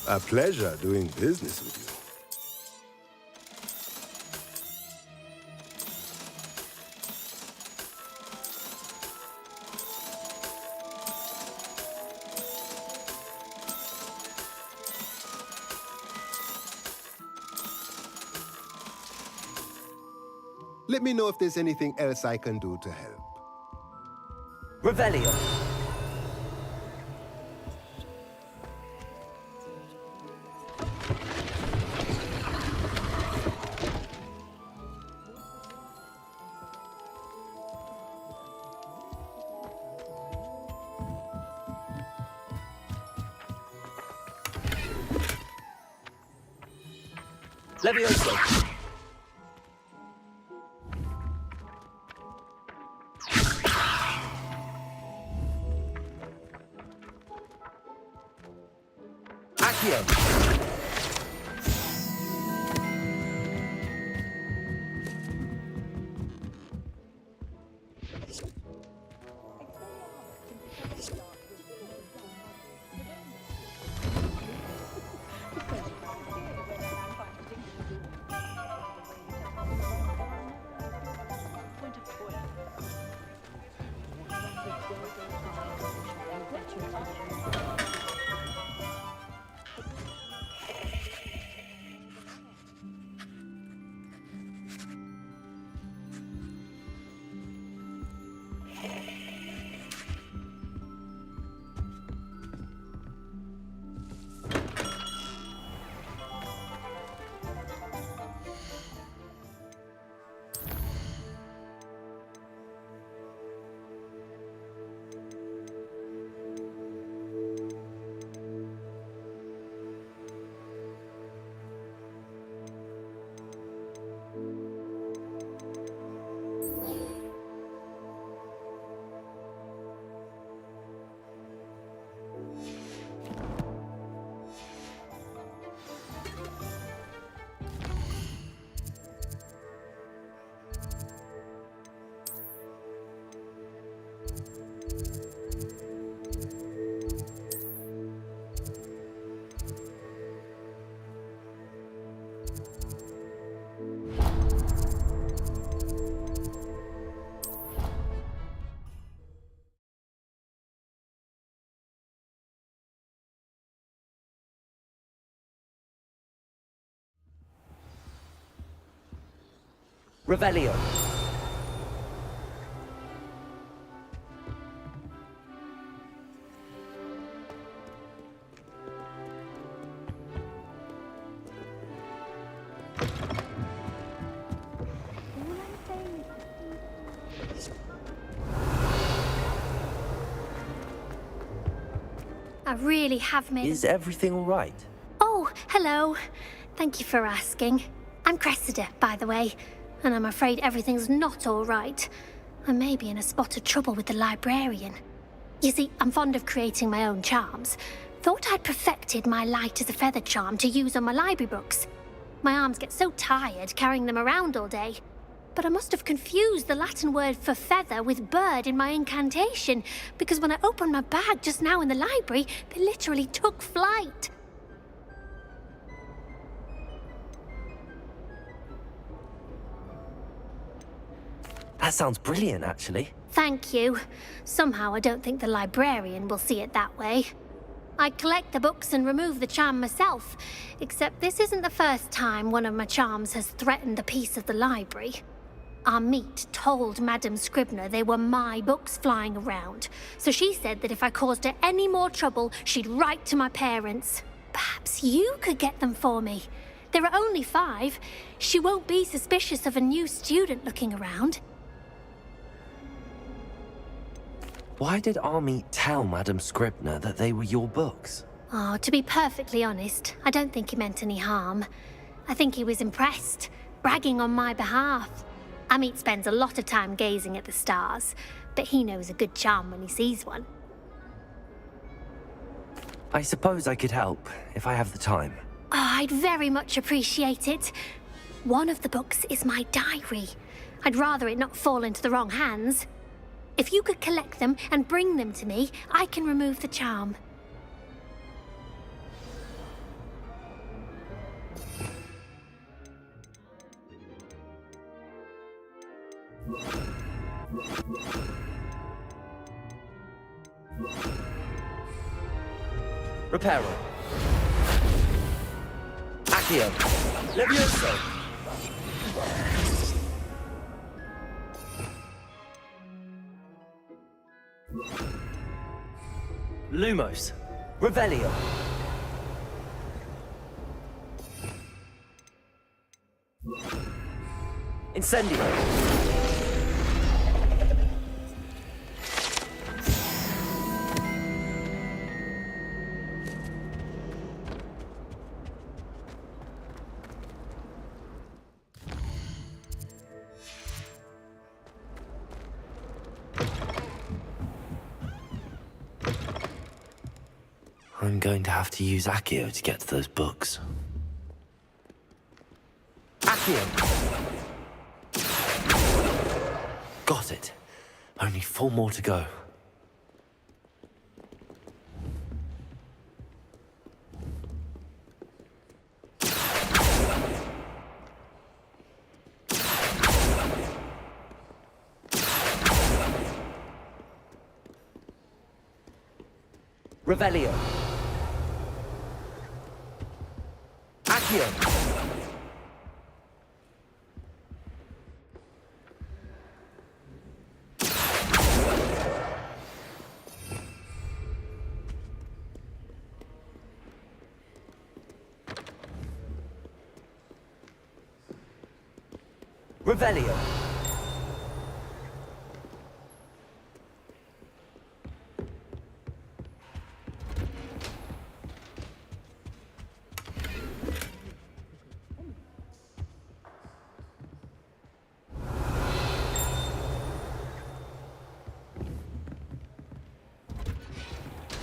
A pleasure doing business with you. Let me know if there's anything else I can do to help. Revelio. Levioso. Accio. Revelio. I really have made. Is everything all right? Oh, hello. Thank you for asking. I'm Cressida, by the way, and I'm afraid everything's not all right. I may be in a spot of trouble with the librarian. You see, I'm fond of creating my own charms. Thought I'd perfected my light as a feather charm to use on my library books. My arms get so tired carrying them around all day. But I must have confused the Latin word for feather with bird in my incantation, because when I opened my bag just now in the library, they literally took flight. That sounds brilliant, actually. Thank you. Somehow I don't think the librarian will see it that way. I collect the books and remove the charm myself, except this isn't the first time one of my charms has threatened the peace of the library. Our meet told Madame Scribner they were my books flying around, so she said that if I caused her any more trouble, she'd write to my parents. Perhaps you could get them for me. There are only 5. She won't be suspicious of a new student looking around. Why did Army tell Madame Scribner that they were your books? Oh, to be perfectly honest, I don't think he meant any harm. I think he was impressed, bragging on my behalf. Amit spends a lot of time gazing at the stars, but he knows a good charm when he sees one. I suppose I could help, if I have the time. Oh, I'd very much appreciate it. One of the books is my diary. I'd rather it not fall into the wrong hands. If you could collect them and bring them to me, I can remove the charm. Reparo. Accio. Levioso. Lumos. Revelio. Incendio. I'm going to have to use Accio to get to those books. Accio! Got it. Only 4 more to go. Revelio. Accio. Revelio.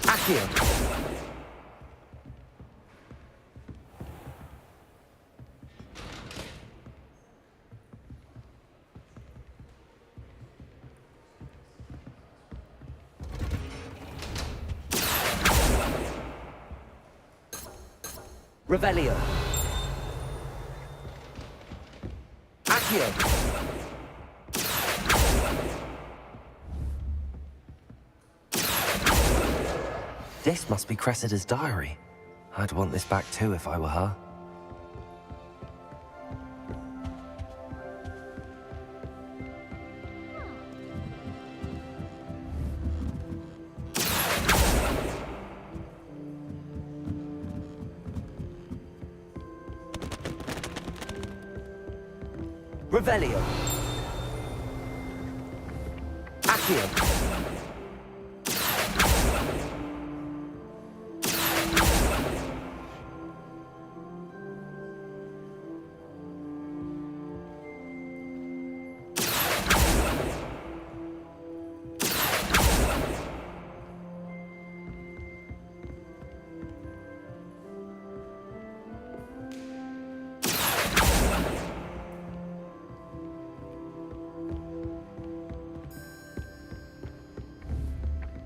Accio. Revelio. Accio. This must be Cressida's diary. I'd want this back too if I were her. Revelio. Accio.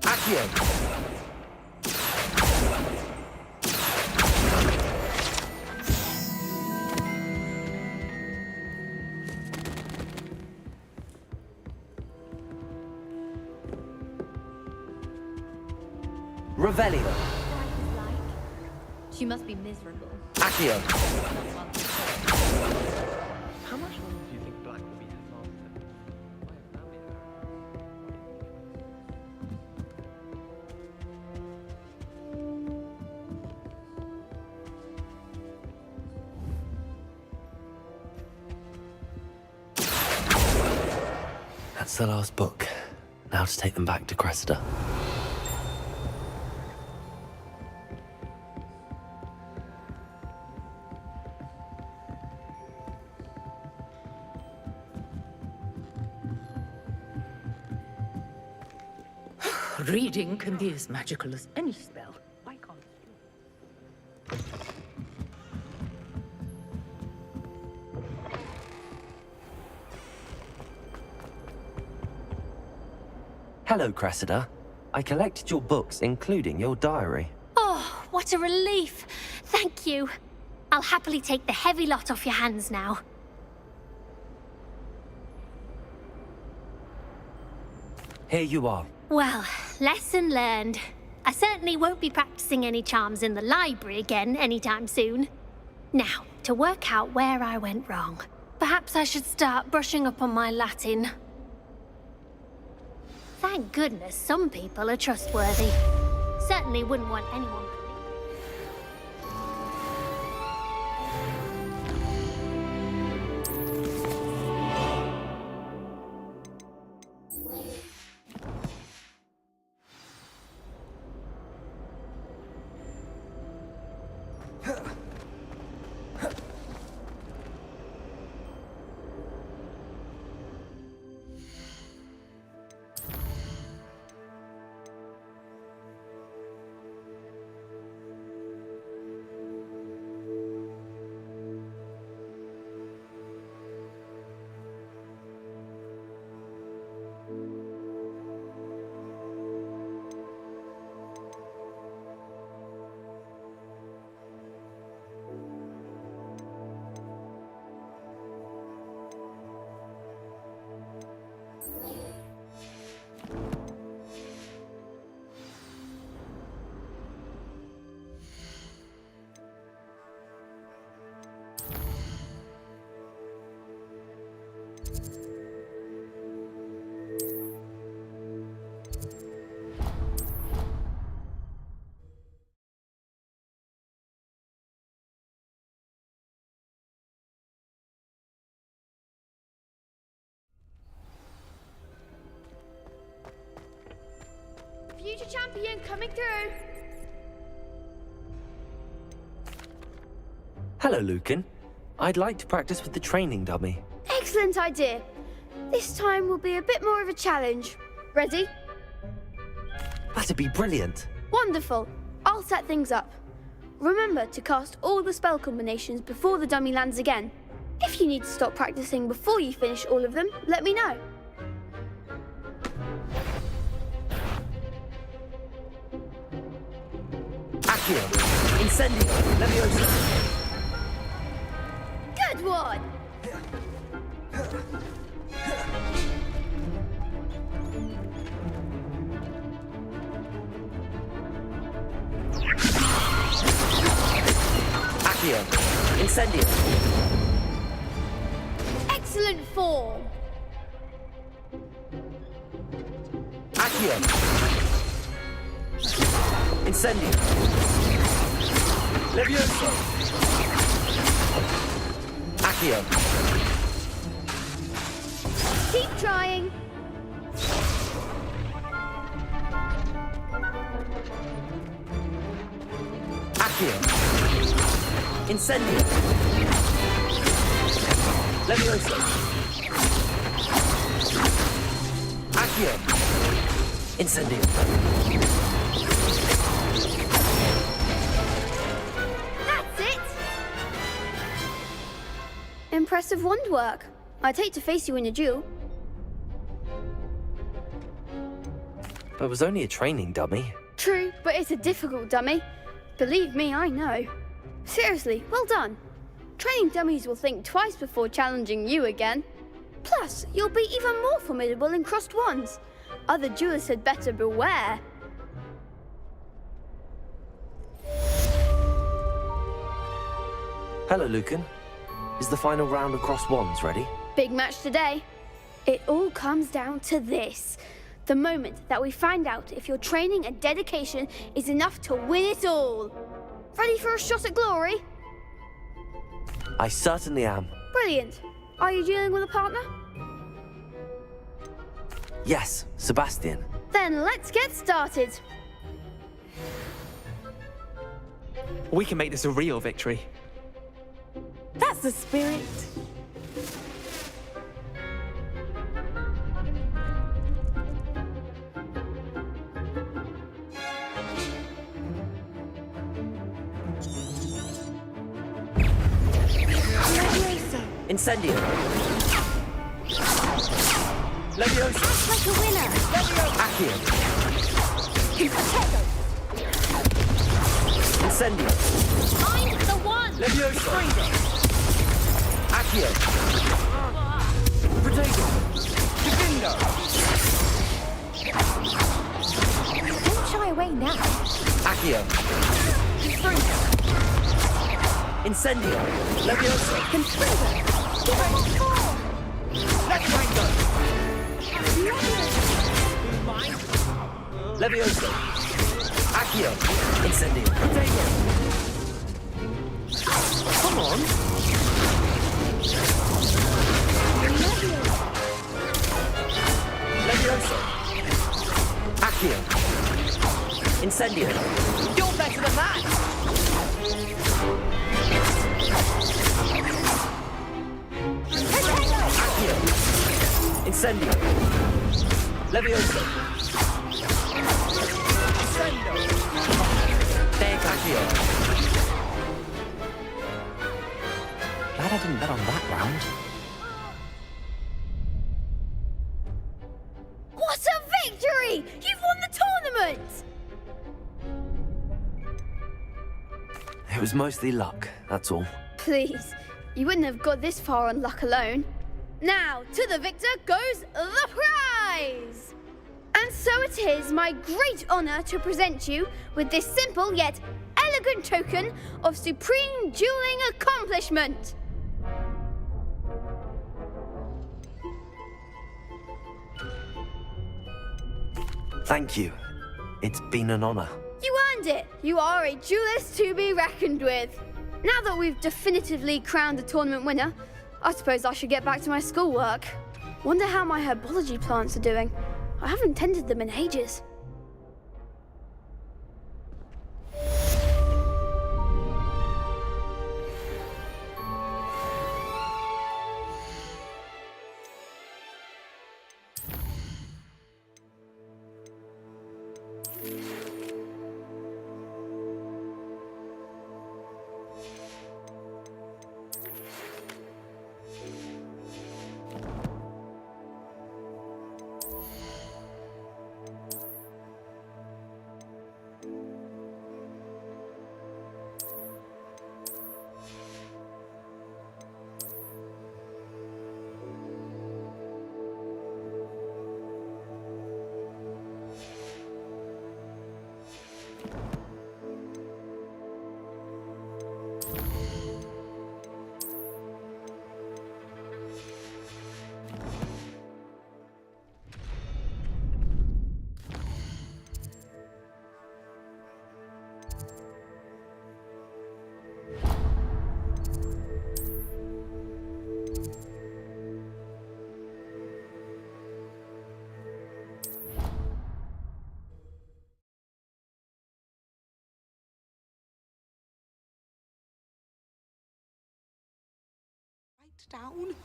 Accio. Revelio. She must be miserable. Accio. How much longer do you think Black will be headmaster? That's the last book. Now to take them back to Cressida. Reading can be as magical as any spell. Why can't you? Hello, Cressida. I collected your books, including your diary. Oh, what a relief. Thank you. I'll happily take the heavy lot off your hands now. Here you are. Well, lesson learned. I certainly won't be practicing any charms in the library again anytime soon. Now, to work out where I went wrong. Perhaps I should start brushing up on my Latin. Thank goodness some people are trustworthy. Certainly wouldn't want anyone... Future champion coming through. Hello, Lucan. I'd like to practice with the training dummy. Excellent idea. This time will be a bit more of a challenge. Ready? That'd be brilliant. Wonderful. I'll set things up. Remember to cast all the spell combinations before the dummy lands again. If you need to stop practicing before you finish all of them, let me know. Accio. Incendio. Leviosa. Good one! Accio. Incendio. Excellent form! Accio. Incendio. Leviosa. Accio. Keep trying. Accio. Incendio. Leviosa. Accio. Incendio. That's it! Impressive wand work. I'd hate to face you in a duel. But it was only a training dummy. True, but it's a difficult dummy. Believe me, I know. Seriously, well done. Training dummies will think twice before challenging you again. Plus, you'll be even more formidable in crossed wands. Other duelists had better beware. Hello, Lucan. Is the final round across wands ready? Big match today. It all comes down to this. The moment that we find out if your training and dedication is enough to win it all. Ready for a shot at glory? I certainly am. Brilliant. Are you dealing with a partner? Yes, Sebastian. Then let's get started. We can make this a real victory. That's the spirit. Incendio. Leviosa. Act like a winner. Accio. Incendio. I'm the one. Leviosa. Accio. Protego. Divindo. Don't shy away now. Accio. Incendio. Leviosa. Confringo. Leviosa. Accio. Incendio. Protego. Come on. Leviosa. Accio. Incendio. You're better than that! Accio. Incendio. Leviosa. Incendio. Accio. Glad I didn't bet on that round. What a victory! You've won the tournament! It was mostly luck, that's all. Please, you wouldn't have got this far on luck alone. Now, to the victor goes the prize! And so it is my great honor to present you with this simple yet elegant token of supreme dueling accomplishment. Thank you. It's been an honor. You earned it! You are a duelist to be reckoned with. Now that we've definitively crowned the tournament winner, I suppose I should get back to my schoolwork. Wonder how my herbology plants are doing. I haven't tended them in ages. Down.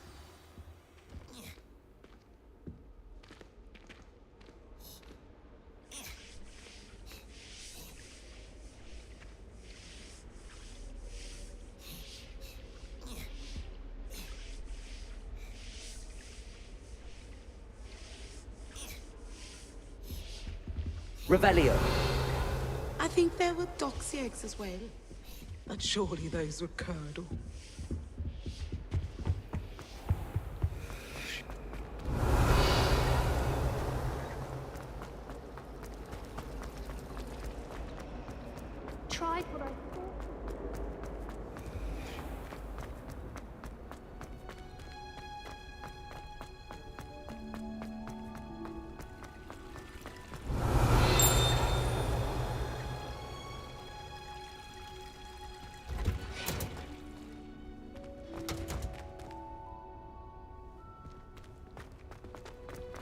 Revelio. I think there were doxy eggs as well. But surely those were curdle. Tried what I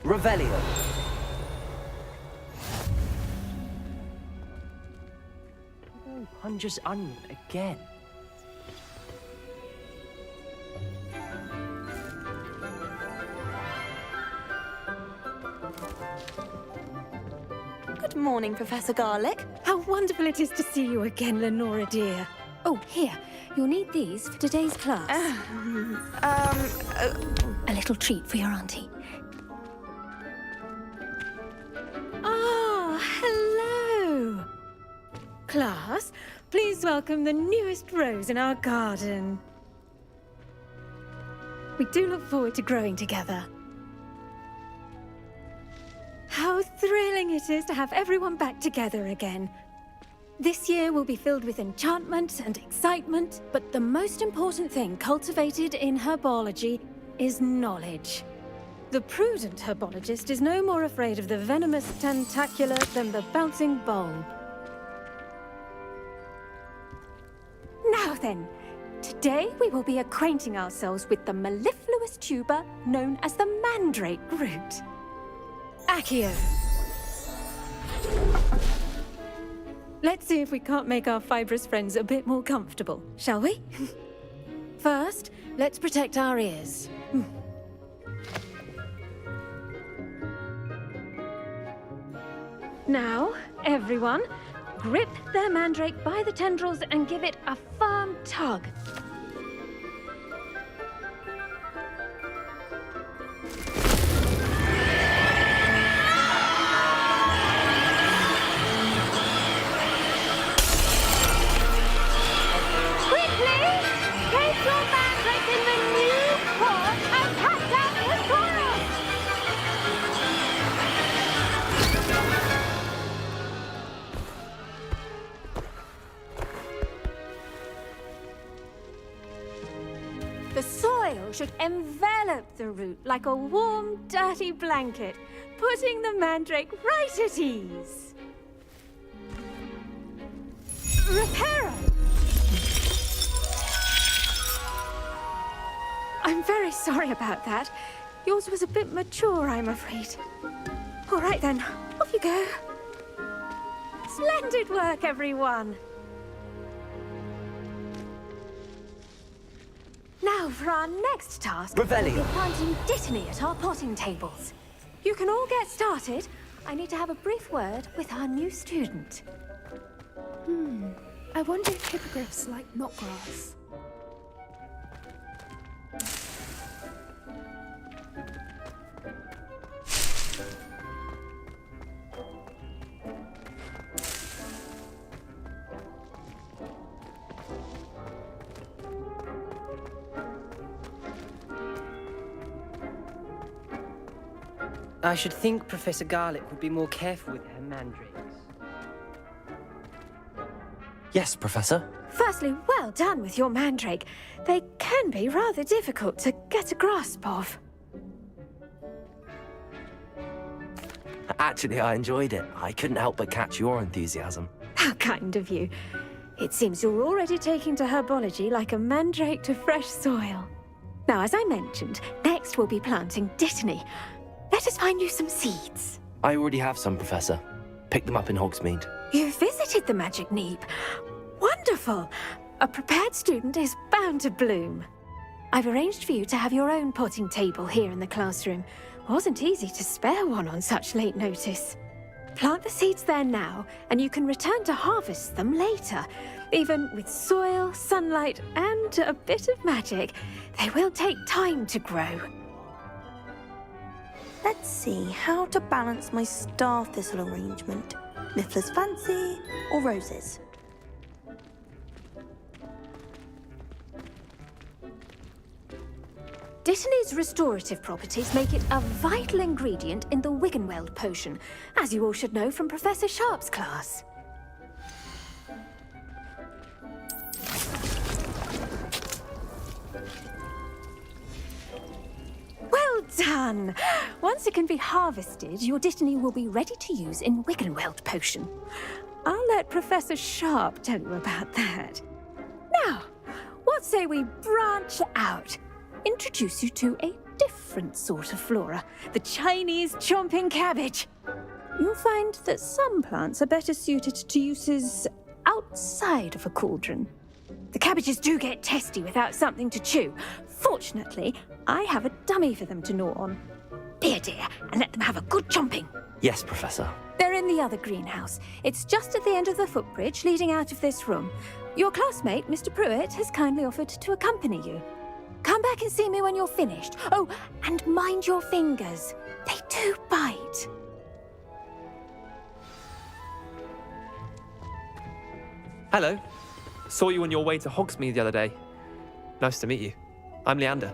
Revelio. Hunger's onion again. Good morning, Professor Garlic. How wonderful it is to see you again, Lenora dear. Oh, here. You'll need these for today's class. A little treat for your auntie. Ah, hello. Class, please welcome the newest rose in our garden. We do look forward to growing together. How thrilling it is to have everyone back together again. This year will be filled with enchantment and excitement, but the most important thing cultivated in herbology is knowledge. The prudent herbologist is no more afraid of the venomous tentacula than the bouncing bulb. Now then, today we will be acquainting ourselves with the mellifluous tuber known as the mandrake root. Accio. Let's see if we can't make our fibrous friends a bit more comfortable, shall we? First, let's protect our ears. Now, everyone, grip their mandrake by the tendrils and give it a firm tug. The soil should envelop the root like a warm, dirty blanket, putting the mandrake right at ease. Reparo! I'm very sorry about that. Yours was a bit mature, I'm afraid. All right then, off you go. Splendid work, everyone! Now for our next task, Revelio. we'll be planting dittany at our potting tables. You can all get started. I need to have a brief word with our new student. I wonder if hippogriffs like knotgrass. I should think Professor Garlic would be more careful with her mandrakes. Yes, Professor. Firstly, well done with your mandrake. They can be rather difficult to get a grasp of. Actually, I enjoyed it. I couldn't help but catch your enthusiasm. How kind of you. It seems you're already taking to herbology like a mandrake to fresh soil. Now, as I mentioned, next we'll be planting dittany. Let us find you some seeds. I already have some, Professor. Picked them up in Hogsmeade. You visited the Magic Neep. Wonderful! A prepared student is bound to bloom. I've arranged for you to have your own potting table here in the classroom. Wasn't easy to spare one on such late notice. Plant the seeds there now, and you can return to harvest them later. Even with soil, sunlight, and a bit of magic, they will take time to grow. Let's see how to balance my star thistle arrangement. Niffler's fancy or roses? Dittany's restorative properties make it a vital ingredient in the Wiggenweld potion, as you all should know from Professor Sharp's class. Well done! Once it can be harvested, your dittany will be ready to use in Wiggenweld potion. I'll let Professor Sharp tell you about that. Now, what say we branch out? Introduce you to a different different sort of flora, the Chinese chomping cabbage. You'll find that some plants are better suited to uses outside of a cauldron. The cabbages do get testy without something to chew. Fortunately, I have a dummy for them to gnaw on. Be a dear and let them have a good chomping. Yes, Professor. They're in the other greenhouse. It's just at the end of the footbridge leading out of this room. Your classmate, Mr. Pruitt, has kindly offered to accompany you. Come back and see me when you're finished. Oh, and mind your fingers. They do bite. Hello. Saw you on your way to Hogsmeade the other day. Nice to meet you. I'm Leander.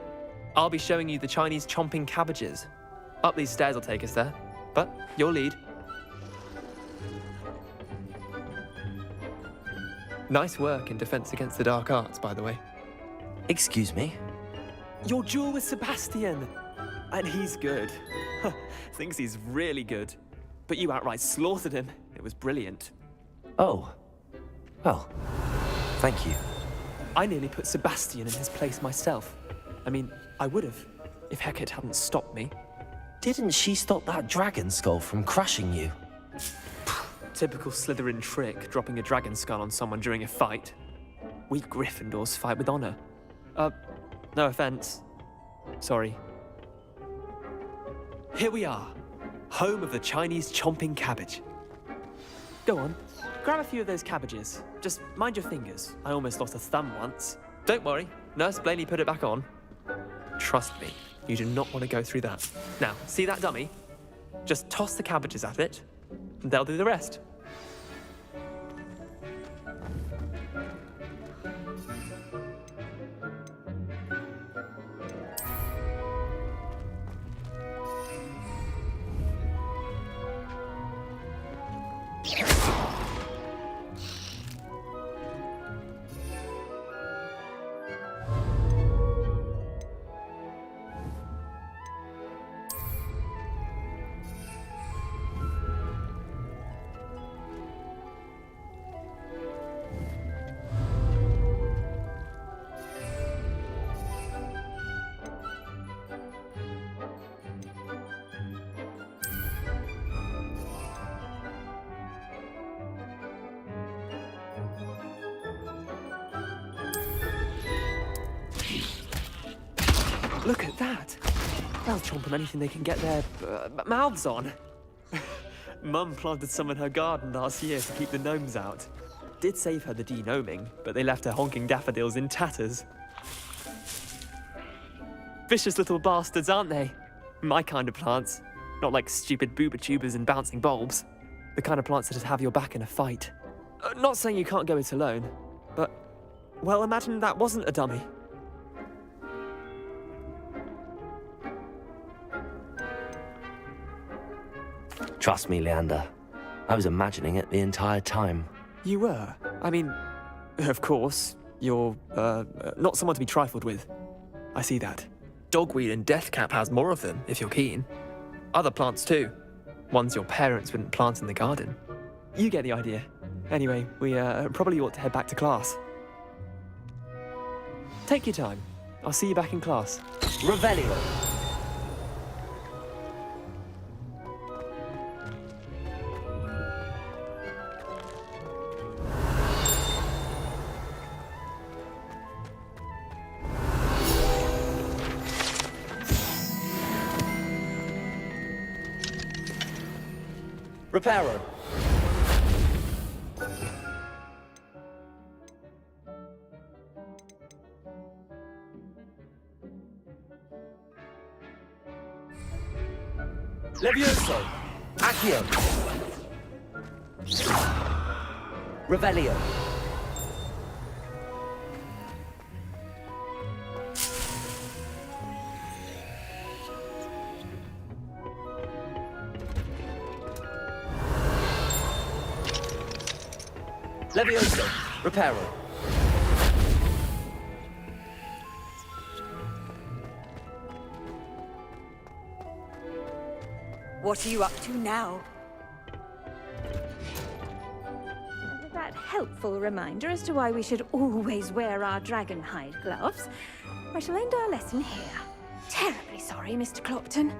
I'll be showing you the Chinese chomping cabbages. Up these stairs will take us there, but your lead. Nice work in Defense Against the Dark Arts, by the way. Excuse me? Your duel with Sebastian! And he's good. Thinks he's really good. But you outright slaughtered him. It was brilliant. Oh. Well, thank you. I nearly put Sebastian in his place myself. I mean, I would have, if Hecate hadn't stopped me. Didn't she stop that dragon skull from crushing you? Typical Slytherin trick, dropping a dragon skull on someone during a fight. We Gryffindors fight with honor. No offense. Sorry. Here we are, home of the Chinese chomping cabbage. Go on, grab a few of those cabbages. Just mind your fingers. I almost lost a thumb once. Don't worry, Nurse Blaney put it back on. Trust me, you do not want to go through that. Now, see that dummy? Just toss the cabbages at it, and they'll do the rest. Look at that! They'll chomp on anything they can get their mouths on. Mum planted some in her garden last year to keep the gnomes out. Did save her the de-gnoming, but they left her honking daffodils in tatters. Vicious little bastards, aren't they? My kind of plants. Not like stupid booba tubers and bouncing bulbs. The kind of plants that just have your back in a fight. Not saying you can't go it alone, but, well, imagine that wasn't a dummy. Trust me, Leander. I was imagining it the entire time. You were? I mean, of course, you're, not someone to be trifled with. I see that. Dogweed and deathcap has more of them, if you're keen. Other plants too. Ones your parents wouldn't plant in the garden. You get the idea. Anyway, we probably ought to head back to class. Take your time. I'll see you back in class. Revelio! Reparo. Levioso. Accio. Revelio. Levioso. Reparo. What are you up to now? With that helpful reminder as to why we should always wear our dragon hide gloves, I shall end our lesson here. terribly sorry, Mr. Clopton.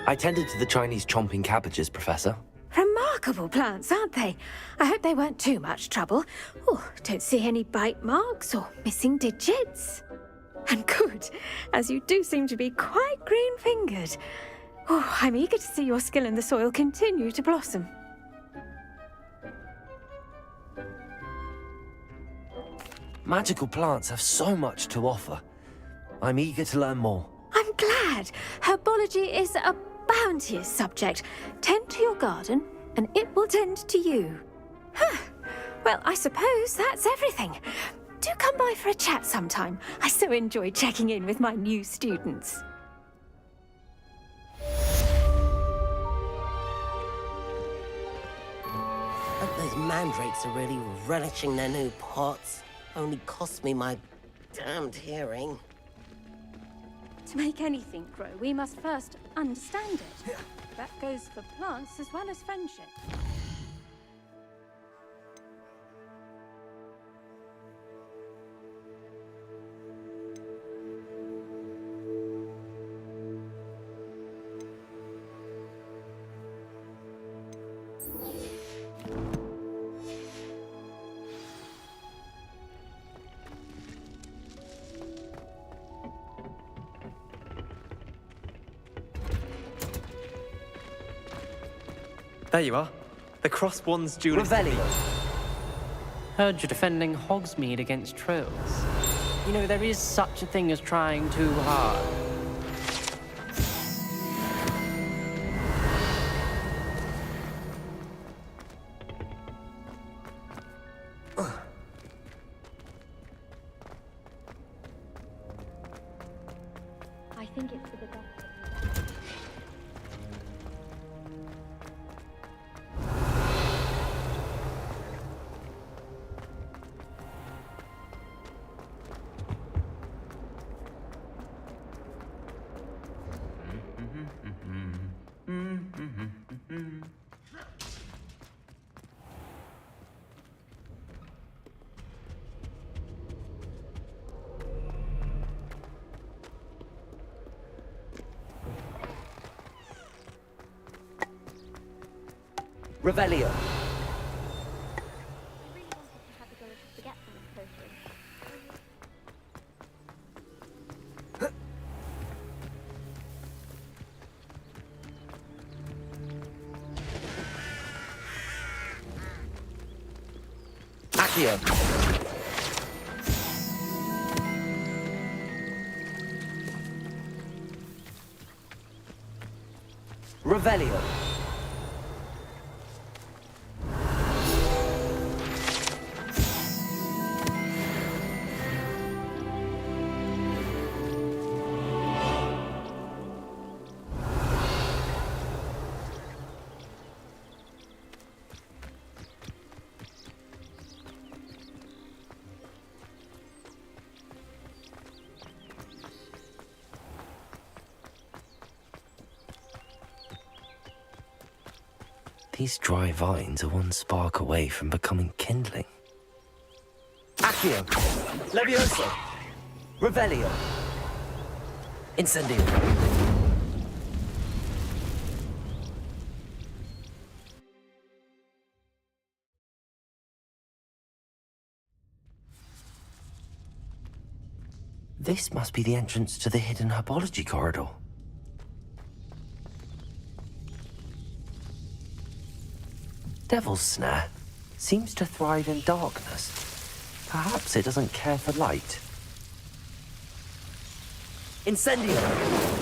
I tended to the Chinese chomping cabbages, Professor. Remarkable plants, aren't they? I hope they weren't too much trouble. Oh, don't see any bite marks or missing digits. And good, as you do seem to be quite green-fingered. Oh, I'm eager to see your skill in the soil continue to blossom. Magical plants have so much to offer. I'm eager to learn more. I'm glad. Herbology is a bounteous subject. Tend to your garden, and it will tend to you. Huh. Well, I suppose that's everything. Do come by for a chat sometime. I so enjoy checking in with my new students. Hope those mandrakes are really relishing their new pots. Only cost me my damned hearing. To make anything grow, we must first understand it. That goes for plants as well as friendship. There you are. The crosswands duelist. Revelio. Heard you're defending Hogsmeade against trolls. You know, there is such a thing as trying too hard. I think it's for the best. Revelio. Accio. Revelio. These dry vines are one spark away from becoming kindling. Accio. Levioso. Revelio. Incendio. This must be the entrance to the hidden herbology corridor. Devil's Snare seems to thrive in darkness. Perhaps it doesn't care for light. Incendio.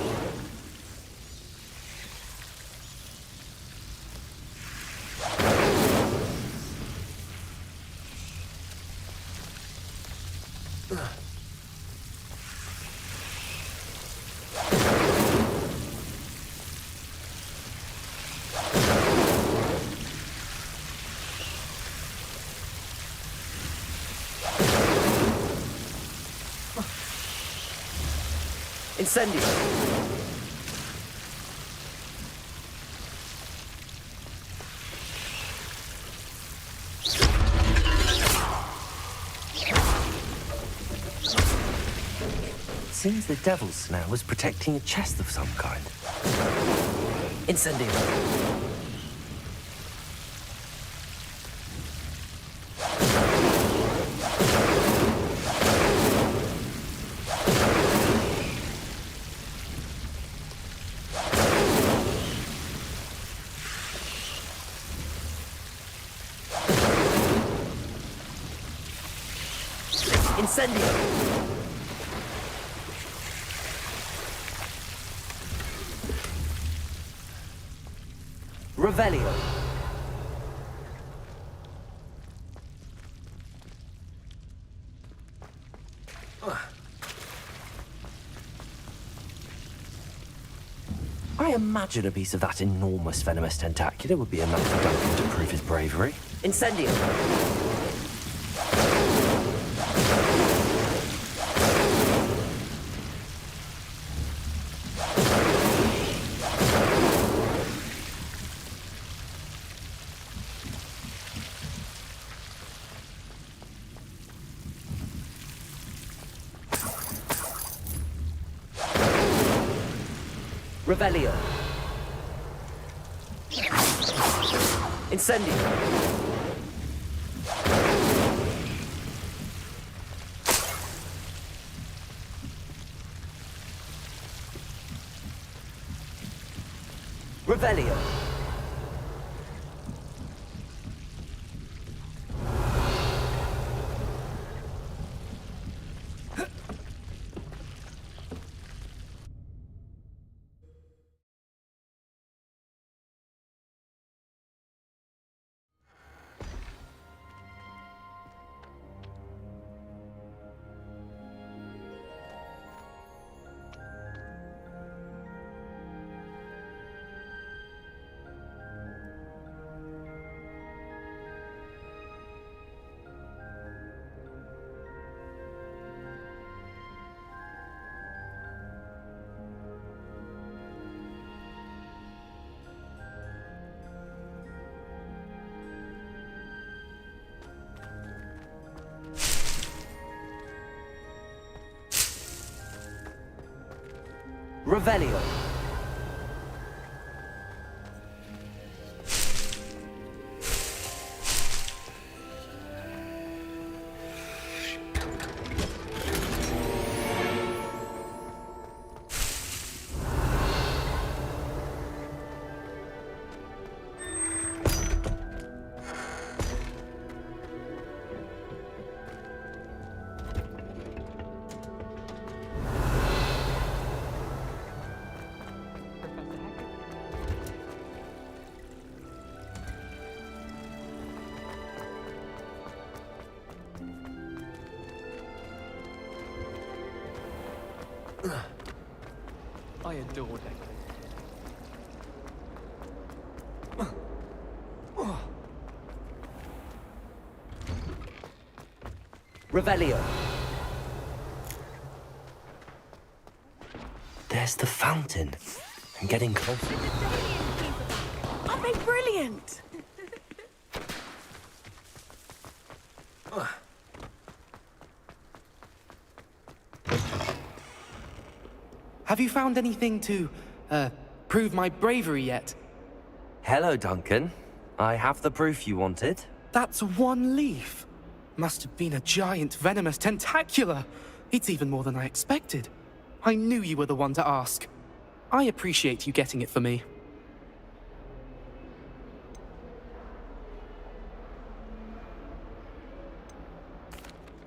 Incendio. seems the devil's snare was protecting a chest of some kind. Incendio. Incendio. Revelio. I imagine a piece of that enormous venomous tentacular would be enough for Duncan to prove his bravery. Incendio. Revelio. Incendio. Revelio. Revelio. I adore Declan. Revelio. There's the fountain. I'm getting closer. Aren't they brilliant? Have you found anything to, prove my bravery yet? Hello, Duncan. I have the proof you wanted. That's one leaf. Must have been a giant venomous tentacular. It's even more than I expected. I knew you were the one to ask. I appreciate you getting it for me.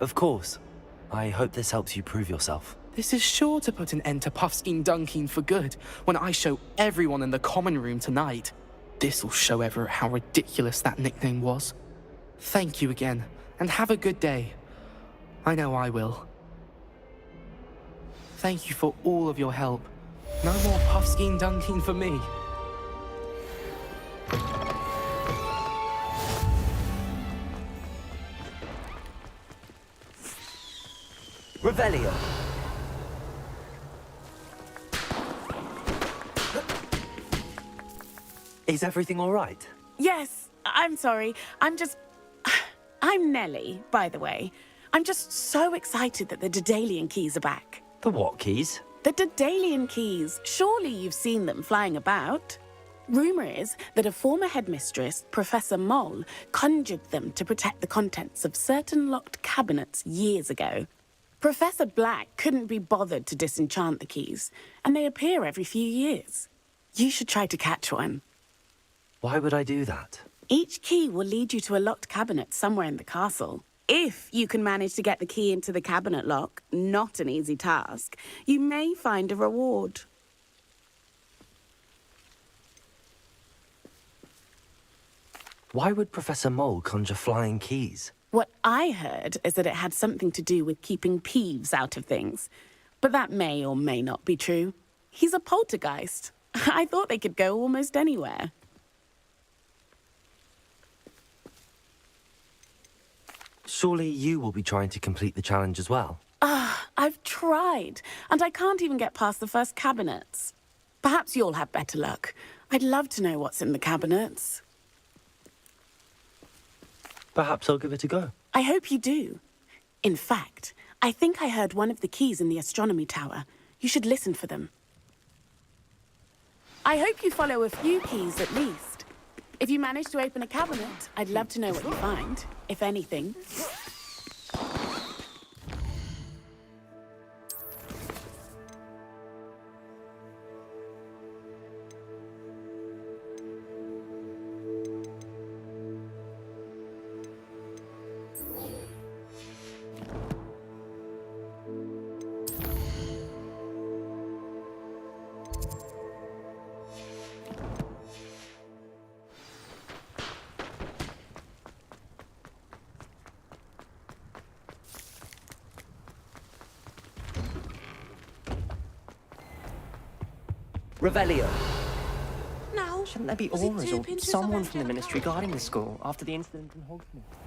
Of course. I hope this helps you prove yourself. This is sure to put an end to Puffskein Dunkin for good when I show everyone in the common room tonight. This'll show Everett how ridiculous that nickname was. Thank you again, and have a good day. I know I will. Thank you for all of your help. No more Puffskein Dunkin for me. Revelio. Is everything all right? Yes, I'm sorry. I'm Nellie, by the way. I'm just so excited that the Daedalian keys are back. The what keys? The Daedalian keys. Surely you've seen them flying about. Rumour is that a former headmistress, Professor Moll, conjured them to protect the contents of certain locked cabinets years ago. Professor Black couldn't be bothered to disenchant the keys, and they appear every few years. You should try to catch one. Why would I do that? Each key will lead you to a locked cabinet somewhere in the castle. If you can manage to get the key into the cabinet lock, not an easy task, you may find a reward. Why would Professor Mole conjure flying keys? What I heard is that it had something to do with keeping Peeves out of things. But that may or may not be true. He's a poltergeist. I thought they could go almost anywhere. Surely you will be trying to complete the challenge as well. I've tried, and I can't even get past the first cabinets. Perhaps you'll have better luck. I'd love to know what's in the cabinets. Perhaps I'll give it a go. I hope you do. In fact, I think I heard one of the keys in the astronomy tower. You should listen for them. I hope you follow a few keys at least. If you manage to open a cabinet, I'd love to know what you find, if anything. Revelio. Now, Shouldn't there be auras or someone from the ministry guarding the school after the incident in Hogwarts?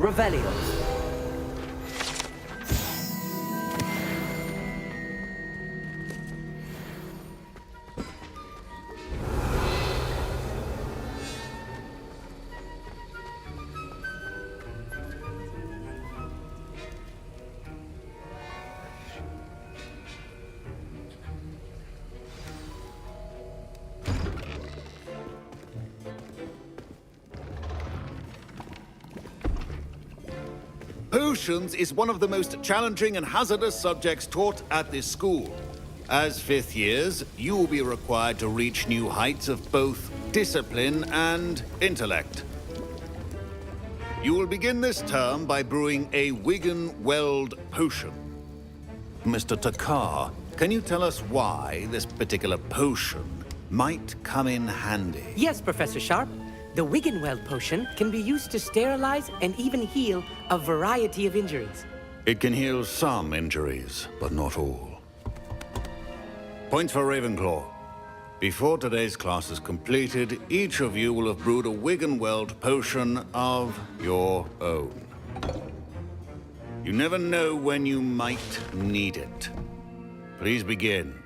Revelio. Potions is one of the most challenging and hazardous subjects taught at this school. As fifth years, you will be required to reach new heights of both discipline and intellect. You will begin this term by brewing a Wigan-Weld potion. Mr. Takar, can you tell us why this particular potion might come in handy? Yes, Professor Sharp. The Wiggenweld potion can be used to sterilize and even heal a variety of injuries. It can heal some injuries, but not all. Points for Ravenclaw. Before today's class is completed, each of you will have brewed a Wiggenweld potion of your own. You never know when you might need it. Please begin.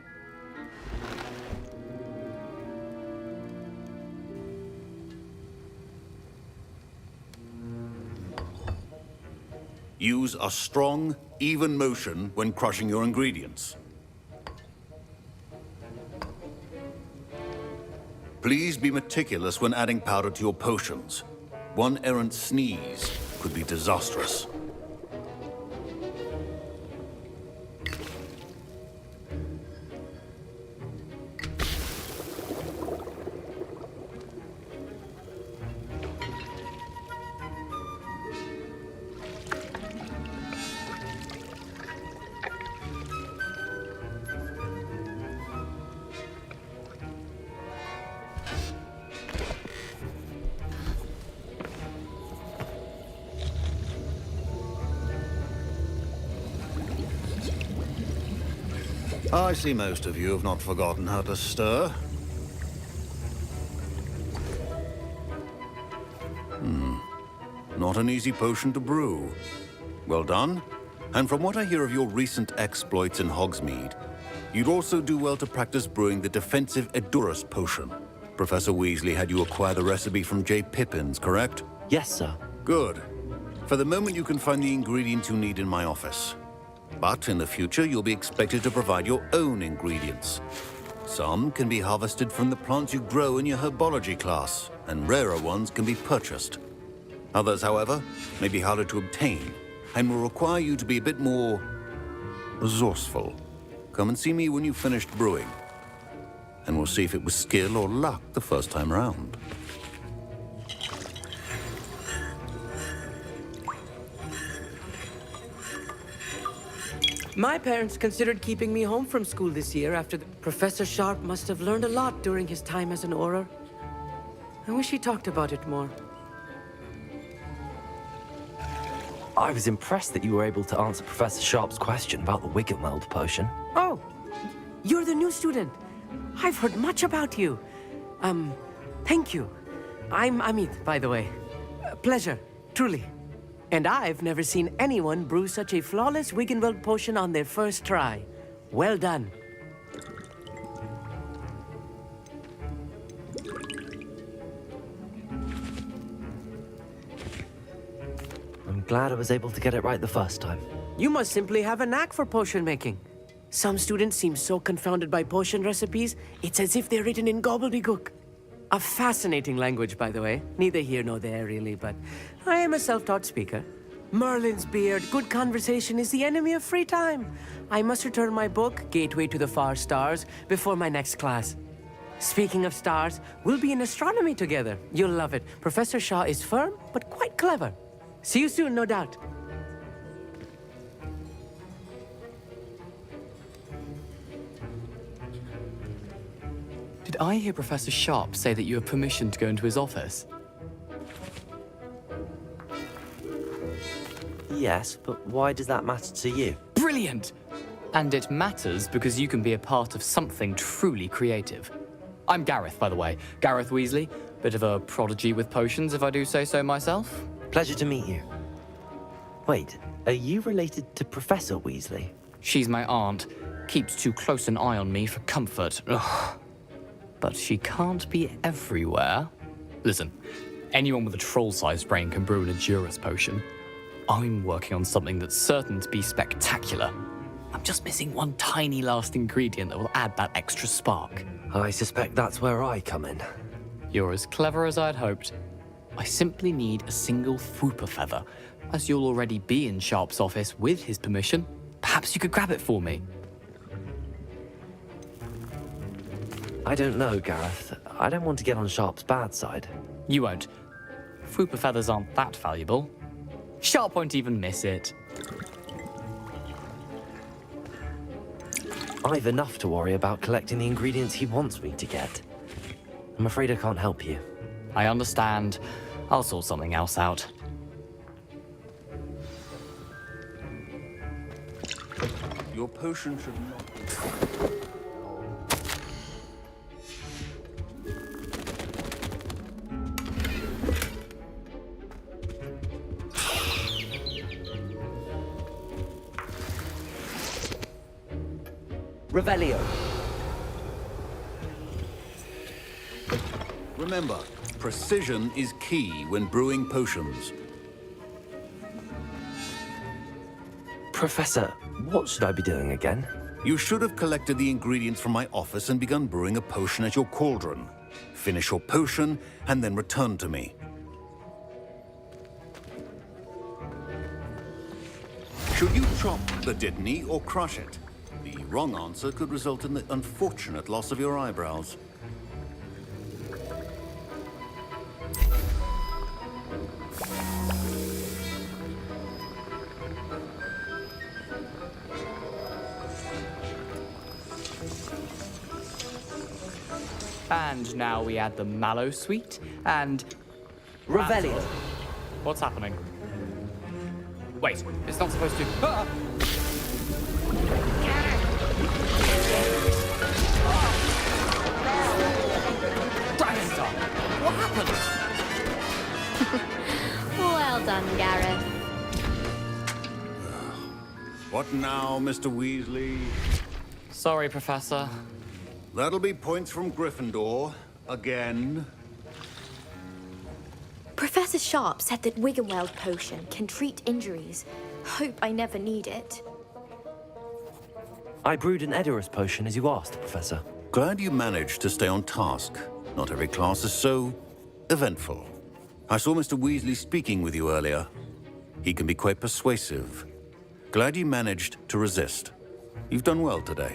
Use a strong, even motion when crushing your ingredients. Please be meticulous when adding powder to your potions. One errant sneeze could be disastrous. I see most of you have not forgotten how to stir. Not an easy potion to brew. Well done. And from what I hear of your recent exploits in Hogsmeade, you'd also do well to practice brewing the defensive Edurus potion. Professor Weasley had you acquire the recipe from J. Pippin's, correct? Yes, sir. Good. For the moment, you can find the ingredients you need in my office. But in the future, you'll be expected to provide your own ingredients. Some can be harvested from the plants you grow in your herbology class, and rarer ones can be purchased. Others, however, may be harder to obtain, and will require you to be a bit more resourceful. Come and see me when you've finished brewing, and we'll see if it was skill or luck the first time round. My parents considered keeping me home from school this year after Professor Sharp must have learned a lot during his time as an Auror. I wish he talked about it more. I was impressed that you were able to answer Professor Sharp's question about the Wiggenweld potion. Oh, you're the new student. I've heard much about you. Thank you. I'm Amit, by the way. Pleasure, truly. And I've never seen anyone brew such a flawless Wiggenweld potion on their first try. Well done. I'm glad I was able to get it right the first time. You must simply have a knack for potion making. Some students seem so confounded by potion recipes, it's as if they're written in gobbledygook. A fascinating language, by the way. Neither here nor there, really, but I am a self-taught speaker. Merlin's beard, good conversation is the enemy of free time. I must return my book, Gateway to the Far Stars, before my next class. Speaking of stars, we'll be in astronomy together. You'll love it. Professor Shaw is firm, but quite clever. See you soon, no doubt. Did I hear Professor Sharp say that you have permission to go into his office? Yes, but why does that matter to you? Brilliant! And it matters because you can be a part of something truly creative. I'm Gareth, by the way. Gareth Weasley. Bit of a prodigy with potions, if I do say so myself. Pleasure to meet you. Wait, are you related to Professor Weasley? She's my aunt. Keeps too close an eye on me for comfort. Ugh. But she can't be everywhere. Listen, anyone with a troll-sized brain can brew an Edurus potion. I'm working on something that's certain to be spectacular. I'm just missing one tiny last ingredient that will add that extra spark. I suspect that's where I come in. You're as clever as I'd hoped. I simply need a single Fwooper feather. As you'll already be in Sharp's office with his permission, perhaps you could grab it for me. I don't know, Gareth. I don't want to get on Sharp's bad side. You won't. Fwooper feathers aren't that valuable. Sharp won't even miss it. I've enough to worry about collecting the ingredients he wants me to get. I'm afraid I can't help you. I understand. I'll sort something else out. Your potion should not... Revelio. Remember, precision is key when brewing potions. Professor, what should I be doing again? You should have collected the ingredients from my office and begun brewing a potion at your cauldron. Finish your potion, and then return to me. Should you chop the Dittany or crush it? The wrong answer could result in the unfortunate loss of your eyebrows. And now we add the mallow sweet and... Revelio. What's happening? Wait, it's not supposed to... Ah! Dragonstar! What happened? done, Gareth. What now, Mr. Weasley? Sorry, Professor. That'll be points from Gryffindor. Again. Professor Sharp said that Wiggenweld potion can treat injuries. Hope I never need it. I brewed an Edorus potion as you asked, Professor. Glad you managed to stay on task. Not every class is so eventful. I saw Mr. Weasley speaking with you earlier. He can be quite persuasive. Glad you managed to resist. You've done well today.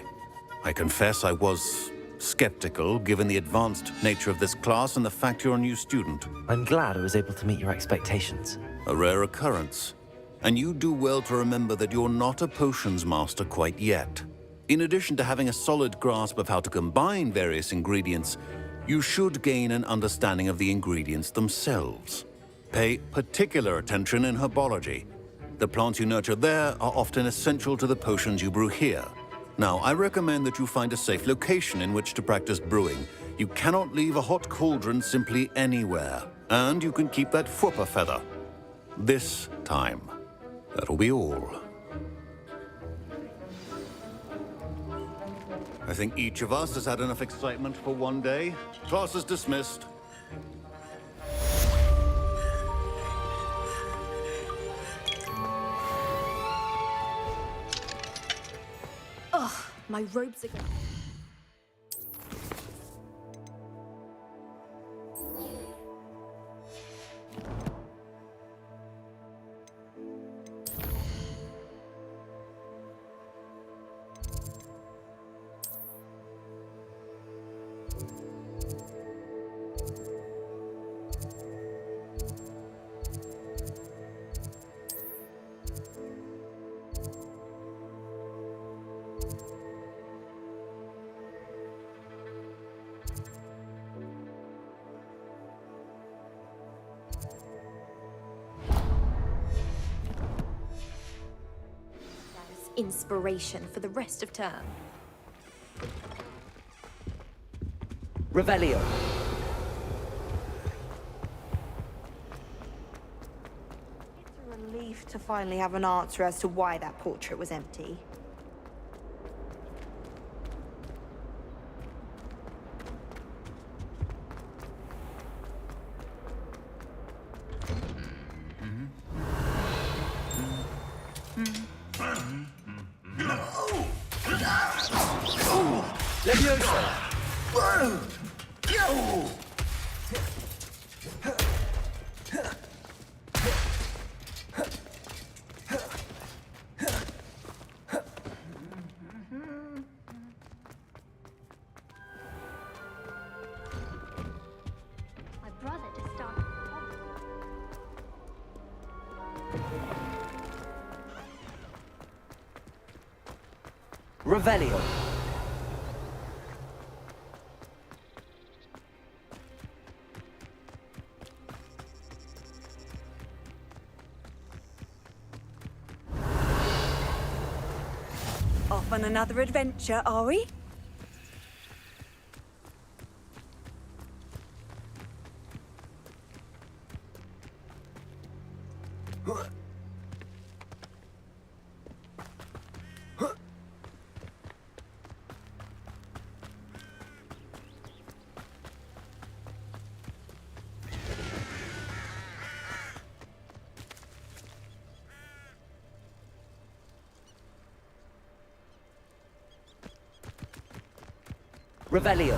I confess I was skeptical, given the advanced nature of this class and the fact you're a new student. I'm glad I was able to meet your expectations. A rare occurrence. And you do well to remember that you're not a potions master quite yet. In addition to having a solid grasp of how to combine various ingredients, you should gain an understanding of the ingredients themselves. Pay particular attention in herbology. The plants you nurture there are often essential to the potions you brew here. Now, I recommend that you find a safe location in which to practice brewing. You cannot leave a hot cauldron simply anywhere. And you can keep that Fwooper feather. This time. That'll be all. I think each of us has had enough excitement for one day. Class is dismissed. Ugh, my robes are gone. Inspiration for the rest of term. Revelio. It's a relief to finally have an answer as to why that portrait was empty. My brother just started. Revelio. Off on another adventure, are we? Revelio.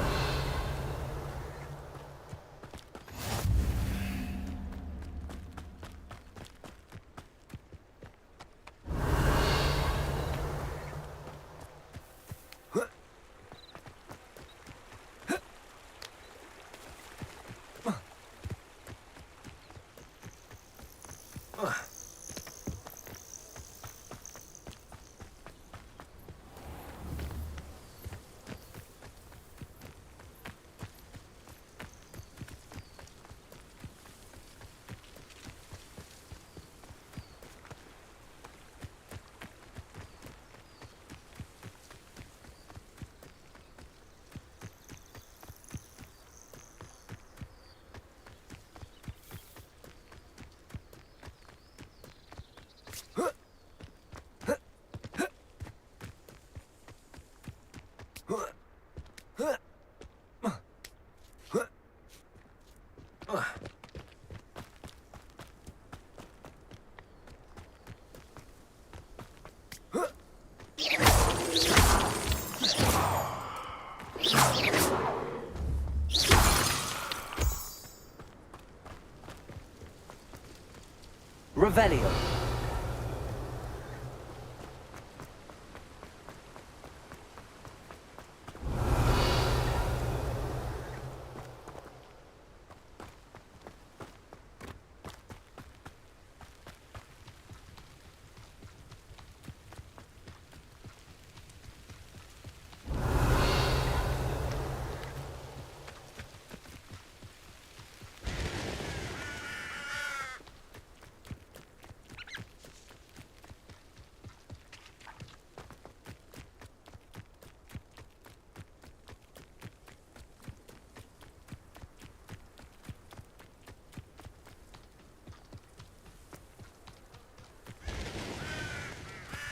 Revelio.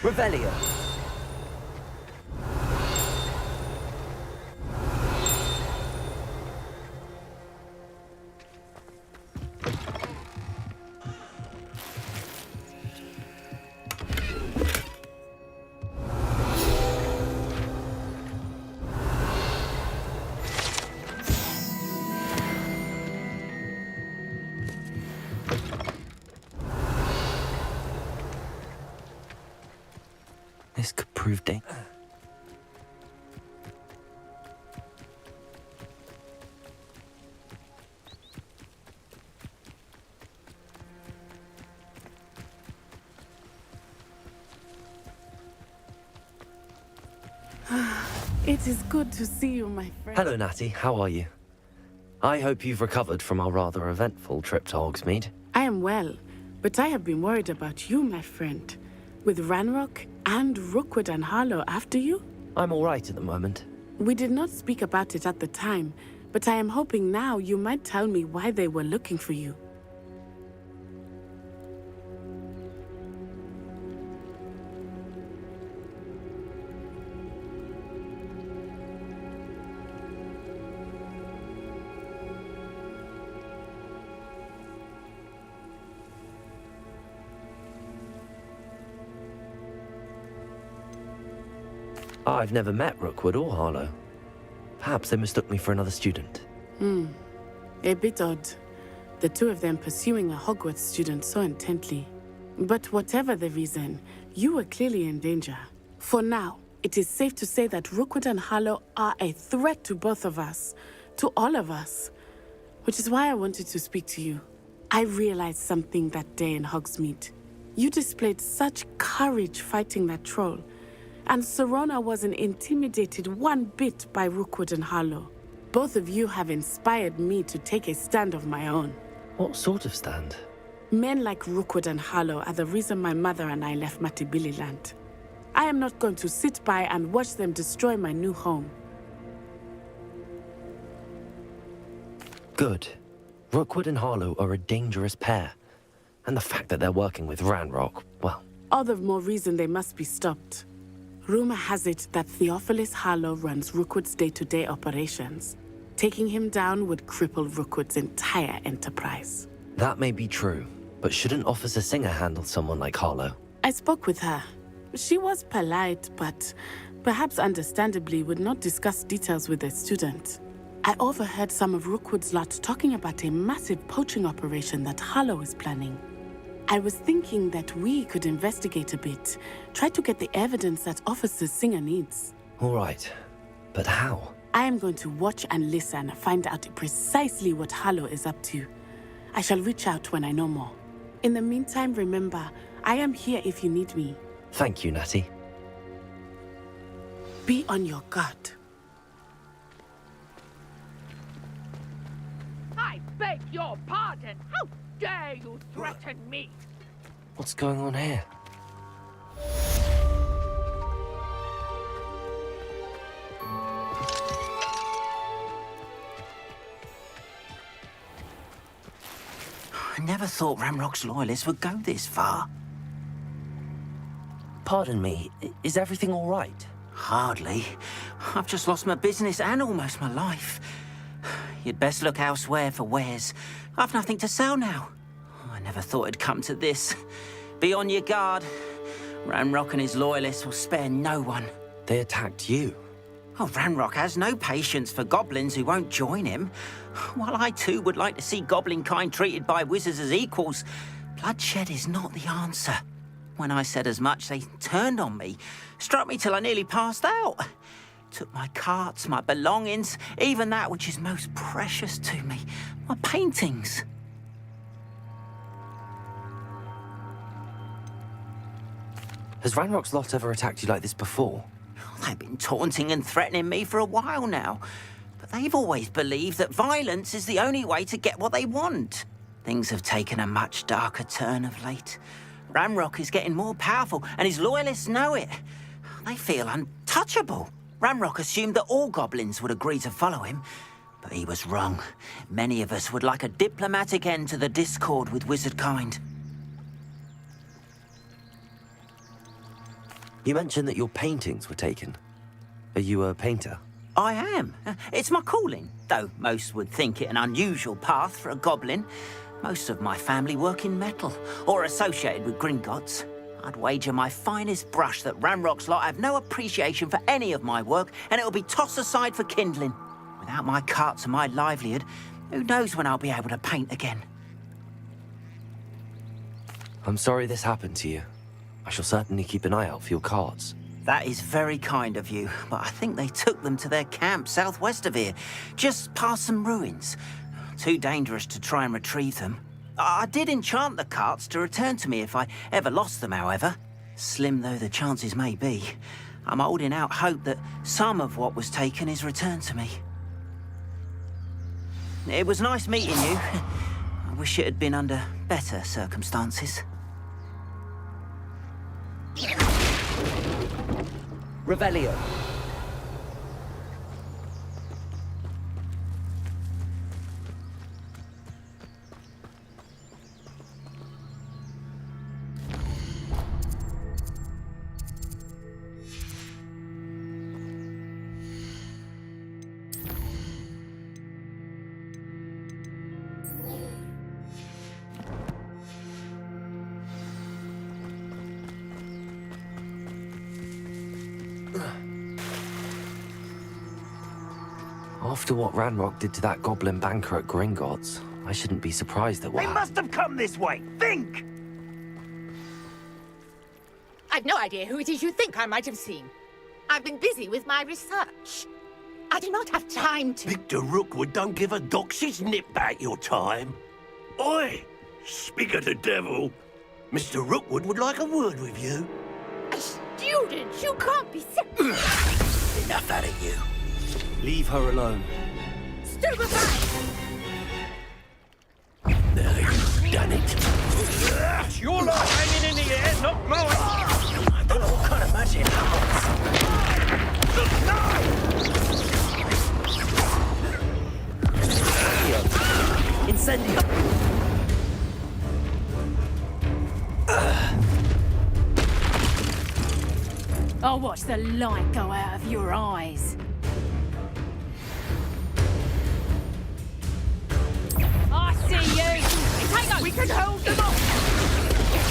Revelio. This could prove dangerous. It is good to see you, my friend. Hello, Natty. How are you? I hope you've recovered from our rather eventful trip to Hogsmeade. I am well, but I have been worried about you, my friend. With Ranrock and Rookwood and Harlow after you? I'm all right at the moment. We did not speak about it at the time, but I am hoping now you might tell me why they were looking for you. I've never met Rookwood or Harlow. Perhaps they mistook me for another student. A bit odd. The two of them pursuing a Hogwarts student so intently. But whatever the reason, you were clearly in danger. For now, it is safe to say that Rookwood and Harlow are a threat to both of us. To all of us. Which is why I wanted to speak to you. I realized something that day in Hogsmeade. You displayed such courage fighting that troll. And Serona wasn't intimidated one bit by Rookwood and Harlow. Both of you have inspired me to take a stand of my own. What sort of stand? Men like Rookwood and Harlow are the reason my mother and I left Matibili Land. I am not going to sit by and watch them destroy my new home. Good. Rookwood and Harlow are a dangerous pair. And the fact that they're working with Ranrock, well... All the more reason they must be stopped. Rumor has it that Theophilus Harlow runs Rookwood's day-to-day operations. Taking him down would cripple Rookwood's entire enterprise. That may be true, but shouldn't Officer Singer handle someone like Harlow? I spoke with her. She was polite, but perhaps understandably would not discuss details with a student. I overheard some of Rookwood's lot talking about a massive poaching operation that Harlow is planning. I was thinking that we could investigate a bit, try to get the evidence that Officer Singer needs. All right, but how? I am going to watch and listen, find out precisely what Harlow is up to. I shall reach out when I know more. In the meantime, remember, I am here if you need me. Thank you, Natty. Be on your guard. I beg your pardon. How dare you threaten me? What's going on here? I never thought Ranrock's loyalists would go this far. Pardon me, is everything all right? Hardly. I've just lost my business and almost my life. You'd best look elsewhere for wares. I've nothing to sell now. I never thought it'd come to this. Be on your guard. Ranrock and his loyalists will spare no one. They attacked you? Oh, Ranrock has no patience for goblins who won't join him. While I too would like to see goblin kind treated by wizards as equals, bloodshed is not the answer. When I said as much, they turned on me, struck me till I nearly passed out. Took my carts, my belongings, even that which is most precious to me, my paintings. Has Ranrock's lot ever attacked you like this before? They've been taunting and threatening me for a while now. But they've always believed that violence is the only way to get what they want. Things have taken a much darker turn of late. Ranrock is getting more powerful, and his loyalists know it. They feel untouchable. Ranrock assumed that all goblins would agree to follow him, but he was wrong. Many of us would like a diplomatic end to the discord with wizard kind. You mentioned that your paintings were taken. Are you a painter? I am. It's my calling, though most would think it an unusual path for a goblin. Most of my family work in metal, or associated with Gringotts. I'd wager my finest brush that Ranrock's lot have no appreciation for any of my work, and it'll be tossed aside for kindling. Without my carts and my livelihood, who knows when I'll be able to paint again? I'm sorry this happened to you. I shall certainly keep an eye out for your carts. That is very kind of you, but I think they took them to their camp southwest of here, just past some ruins. Too dangerous to try and retrieve them. I did enchant the carts to return to me if I ever lost them, however. Slim though the chances may be, I'm holding out hope that some of what was taken is returned to me. It was nice meeting you. I wish it had been under better circumstances. Revelio. After what Ranrock did to that goblin banker at Gringotts, I shouldn't be surprised that They must have come this way. Think! I've no idea who it is you think I might have seen. I've been busy with my research. I do not have time to... Victor Rookwood don't give a doxy's nip back your time. Oi! Speak of the devil. Mr. Rookwood would like a word with you. A student? You can't be Enough out of you. Leave her alone. Stupefy! Now you've done it. Your life hanging in the air, not mine! I don't know what kind of magic happens. Incendio! I'll watch the light go out of your eyes. I see you! Take we can hold them off!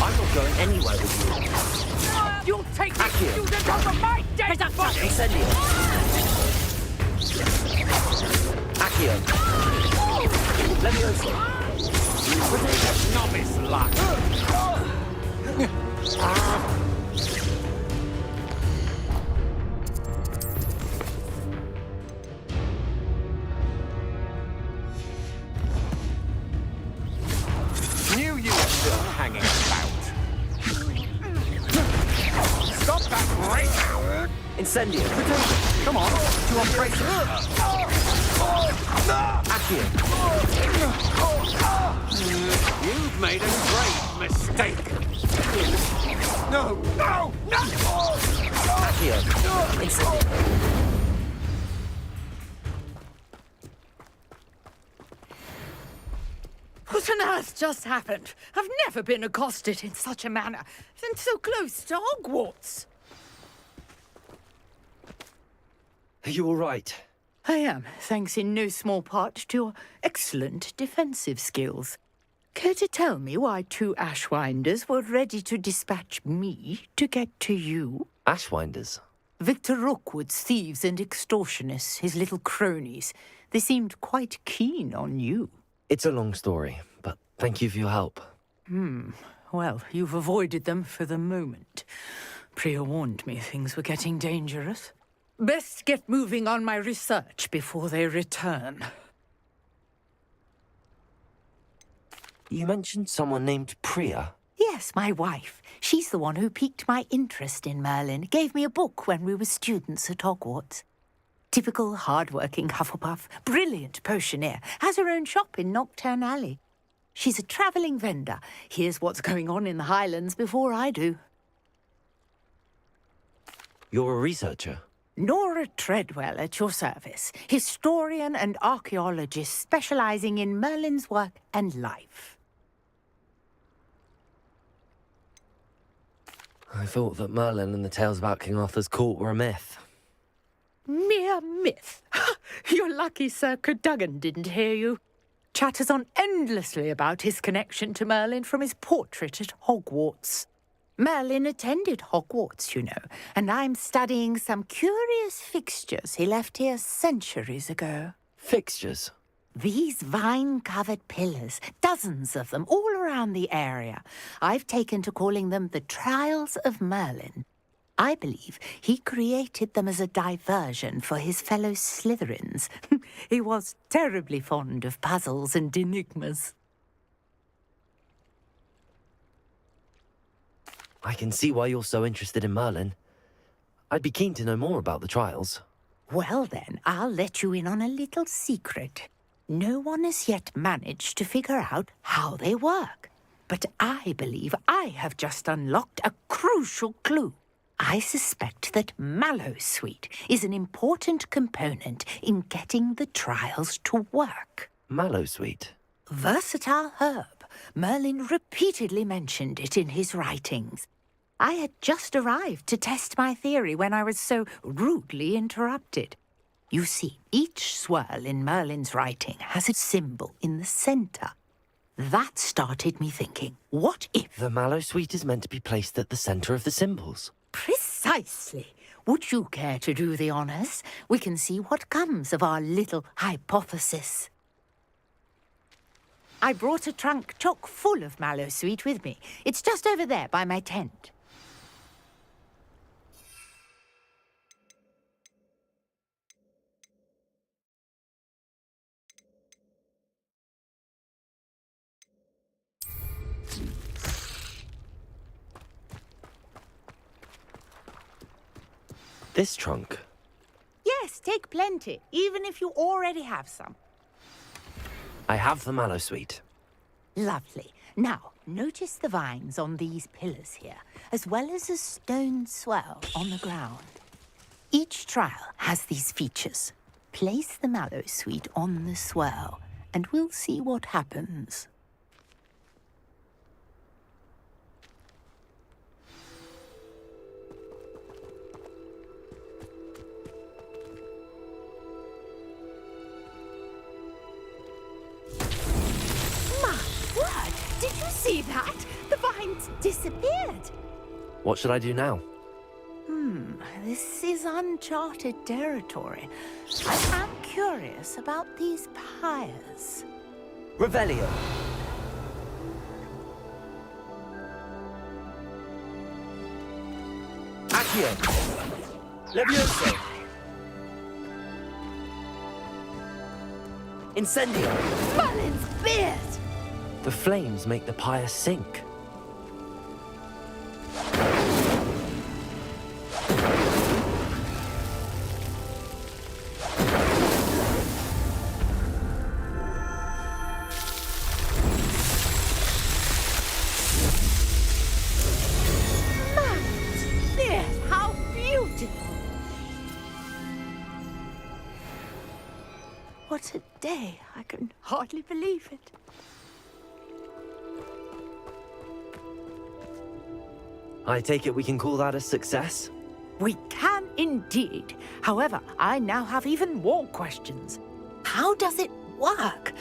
I'm not going anywhere with you. You'll take the student over my dead body! Incendio! Accio! Levioso! Novice luck! Knew you were still hanging about. Stop that right now! Incendio! Come on, to operation! Accio! You've made a great mistake! No! No! No! Accio! Incendio! What on earth just happened? I've never been accosted in such a manner, and so close to Hogwarts. Are you all right? I am, thanks in no small part to your excellent defensive skills. Care to tell me why 2 Ashwinders were ready to dispatch me to get to you? Ashwinders? Victor Rookwood's thieves and extortionists, his little cronies. They seemed quite keen on you. It's a long story, but thank you for your help. Well, you've avoided them for the moment. Priya warned me things were getting dangerous. Best get moving on my research before they return. You mentioned someone named Priya. Yes, my wife. She's the one who piqued my interest in Merlin. Gave me a book when we were students at Hogwarts. Typical hard-working Hufflepuff, brilliant potioneer, has her own shop in Nocturne Alley. She's a travelling vendor. Hears what's going on in the Highlands before I do. You're a researcher? Nora Treadwell at your service. Historian and archaeologist specialising in Merlin's work and life. I thought that Merlin and the tales about King Arthur's court were a myth. Mere myth. You're lucky Sir Cadogan didn't hear you. Chatters on endlessly about his connection to Merlin from his portrait at Hogwarts. Merlin attended Hogwarts, you know, and I'm studying some curious fixtures he left here centuries ago. Fixtures? These vine-covered pillars, dozens of them, all around the area. I've taken to calling them the Trials of Merlin. I believe he created them as a diversion for his fellow Slytherins. He was terribly fond of puzzles and enigmas. I can see why you're so interested in Merlin. I'd be keen to know more about the trials. Well then, I'll let you in on a little secret. No one has yet managed to figure out how they work. But I believe I have just unlocked a crucial clue. I suspect that Mallowsweet is an important component in getting the trials to work. Mallowsweet? Versatile herb. Merlin repeatedly mentioned it in his writings. I had just arrived to test my theory when I was so rudely interrupted. You see, each swirl in Merlin's writing has a symbol in the centre. That started me thinking, what if... The Mallowsweet is meant to be placed at the centre of the symbols. Precisely. Would you care to do the honours? We can see what comes of our little hypothesis. I brought a trunk chock full of Mallowsweet with me. It's just over there by my tent. This trunk? Yes, take plenty, even if you already have some. I have the Mallowsweet. Lovely. Now, notice the vines on these pillars here, as well as a stone swell on the ground. Each trial has these features. Place the Mallowsweet on the swell, and we'll see what happens. Did you see that? The vines disappeared. What should I do now? This is uncharted territory. I am curious about these pyres. Revelio. Accio. Levioso. Incendio. Merlin's beard! The flames make the pyre sink. Merlin's beard! How beautiful! What a day! I can hardly believe it. I take it we can call that a success? We can indeed. However, I now have even more questions. How does it work?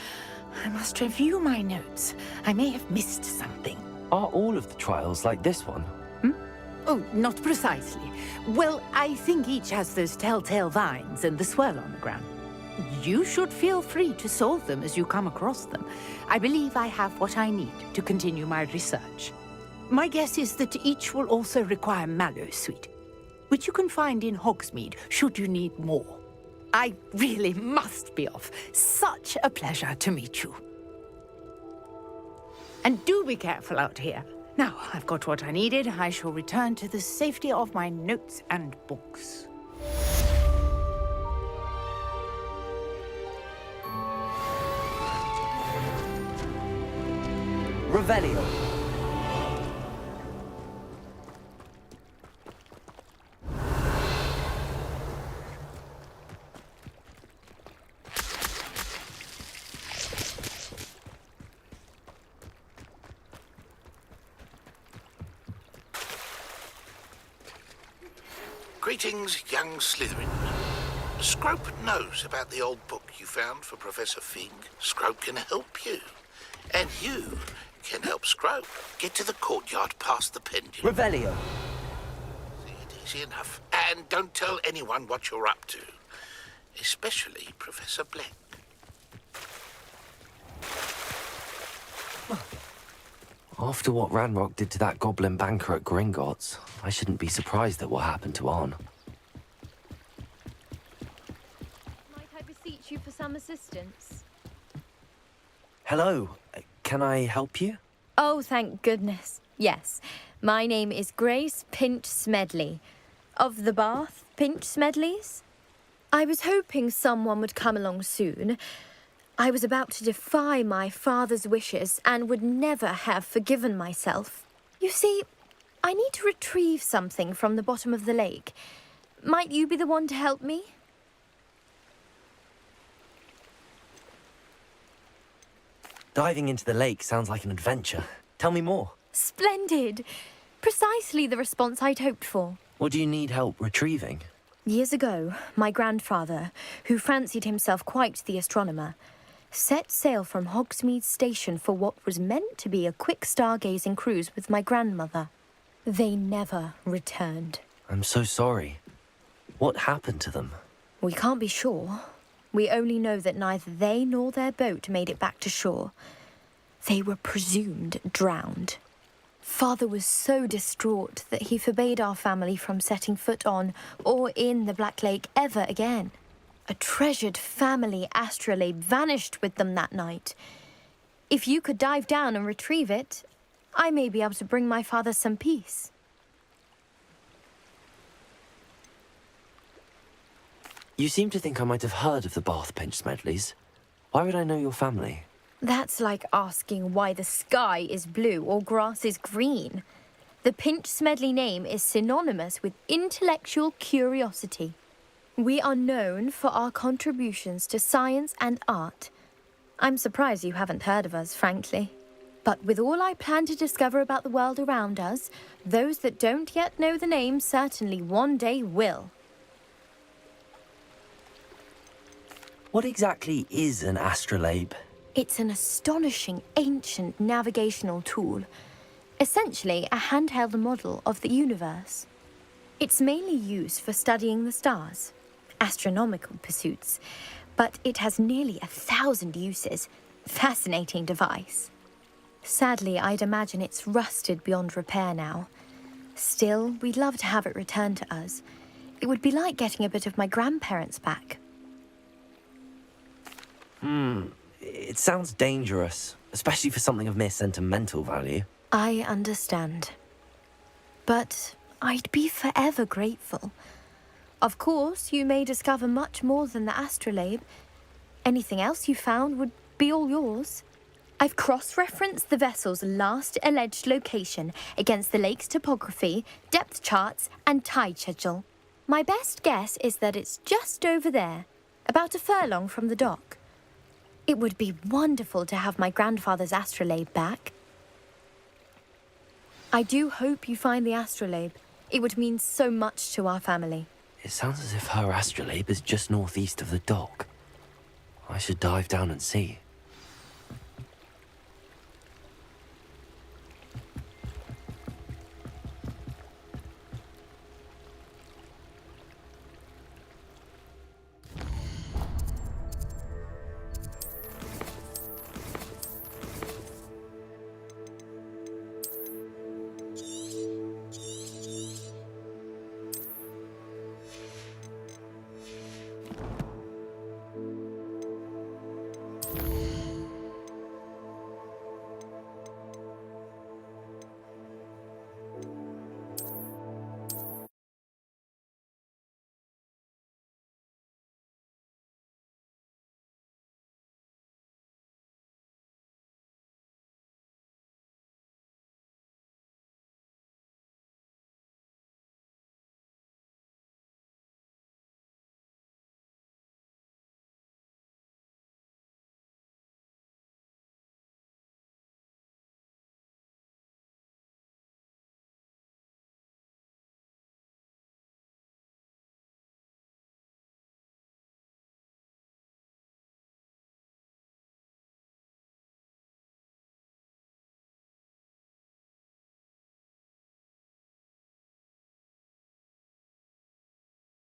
I must review my notes. I may have missed something. Are all of the trials like this one? Oh, not precisely. Well, I think each has those telltale vines and the swirl on the ground. You should feel free to solve them as you come across them. I believe I have what I need to continue my research. My guess is that each will also require mallow sweet, which you can find in Hogsmeade should you need more. I really must be off. Such a pleasure to meet you. And do be careful out here. Now, I've got what I needed. I shall return to the safety of my notes and books. Revelio. Greetings, young Slytherin. Scrope knows about the old book you found for Professor Fig. Scrope can help you. And you can help Scrope get to the courtyard past the pendulum. Revelio. Easy enough. And don't tell anyone what you're up to. Especially Professor Black. After what Ranrock did to that goblin banker at Gringotts, I shouldn't be surprised at what happened to Arn. Might I beseech you for some assistance? Hello, can I help you? Oh, thank goodness. Yes. My name is Grace Pinch Smedley. Of the Bath Pinch Smedleys? I was hoping someone would come along soon. I was about to defy my father's wishes and would never have forgiven myself. You see, I need to retrieve something from the bottom of the lake. Might you be the one to help me? Diving into the lake sounds like an adventure. Tell me more. Splendid! Precisely the response I'd hoped for. What do you need help retrieving? Years ago, my grandfather, who fancied himself quite the astronomer, set sail from Hogsmeade Station for what was meant to be a quick stargazing cruise with my grandmother. They never returned. I'm so sorry. What happened to them? We can't be sure. We only know that neither they nor their boat made it back to shore. They were presumed drowned. Father was so distraught that he forbade our family from setting foot on or in the Black Lake ever again. A treasured family astrolabe vanished with them that night. If you could dive down and retrieve it, I may be able to bring my father some peace. You seem to think I might have heard of the Bath Pinch Smedleys. Why would I know your family? That's like asking why the sky is blue or grass is green. The Pinch Smedley name is synonymous with intellectual curiosity. We are known for our contributions to science and art. I'm surprised you haven't heard of us, frankly. But with all I plan to discover about the world around us, those that don't yet know the name certainly one day will. What exactly is an astrolabe? It's an astonishing ancient navigational tool. Essentially, a handheld model of the universe. It's mainly used for studying the stars, astronomical pursuits, but it has nearly 1,000 uses. Fascinating device. Sadly, I'd imagine it's rusted beyond repair now. Still, we'd love to have it returned to us. It would be like getting a bit of my grandparents back. It sounds dangerous, especially for something of mere sentimental value. I understand. But I'd be forever grateful. Of course, you may discover much more than the astrolabe. Anything else you found would be all yours. I've cross-referenced the vessel's last alleged location against the lake's topography, depth charts, and tide schedule. My best guess is that it's just over there, about a furlong from the dock. It would be wonderful to have my grandfather's astrolabe back. I do hope you find the astrolabe. It would mean so much to our family. It sounds as if her astrolabe is just northeast of the dock. I should dive down and see.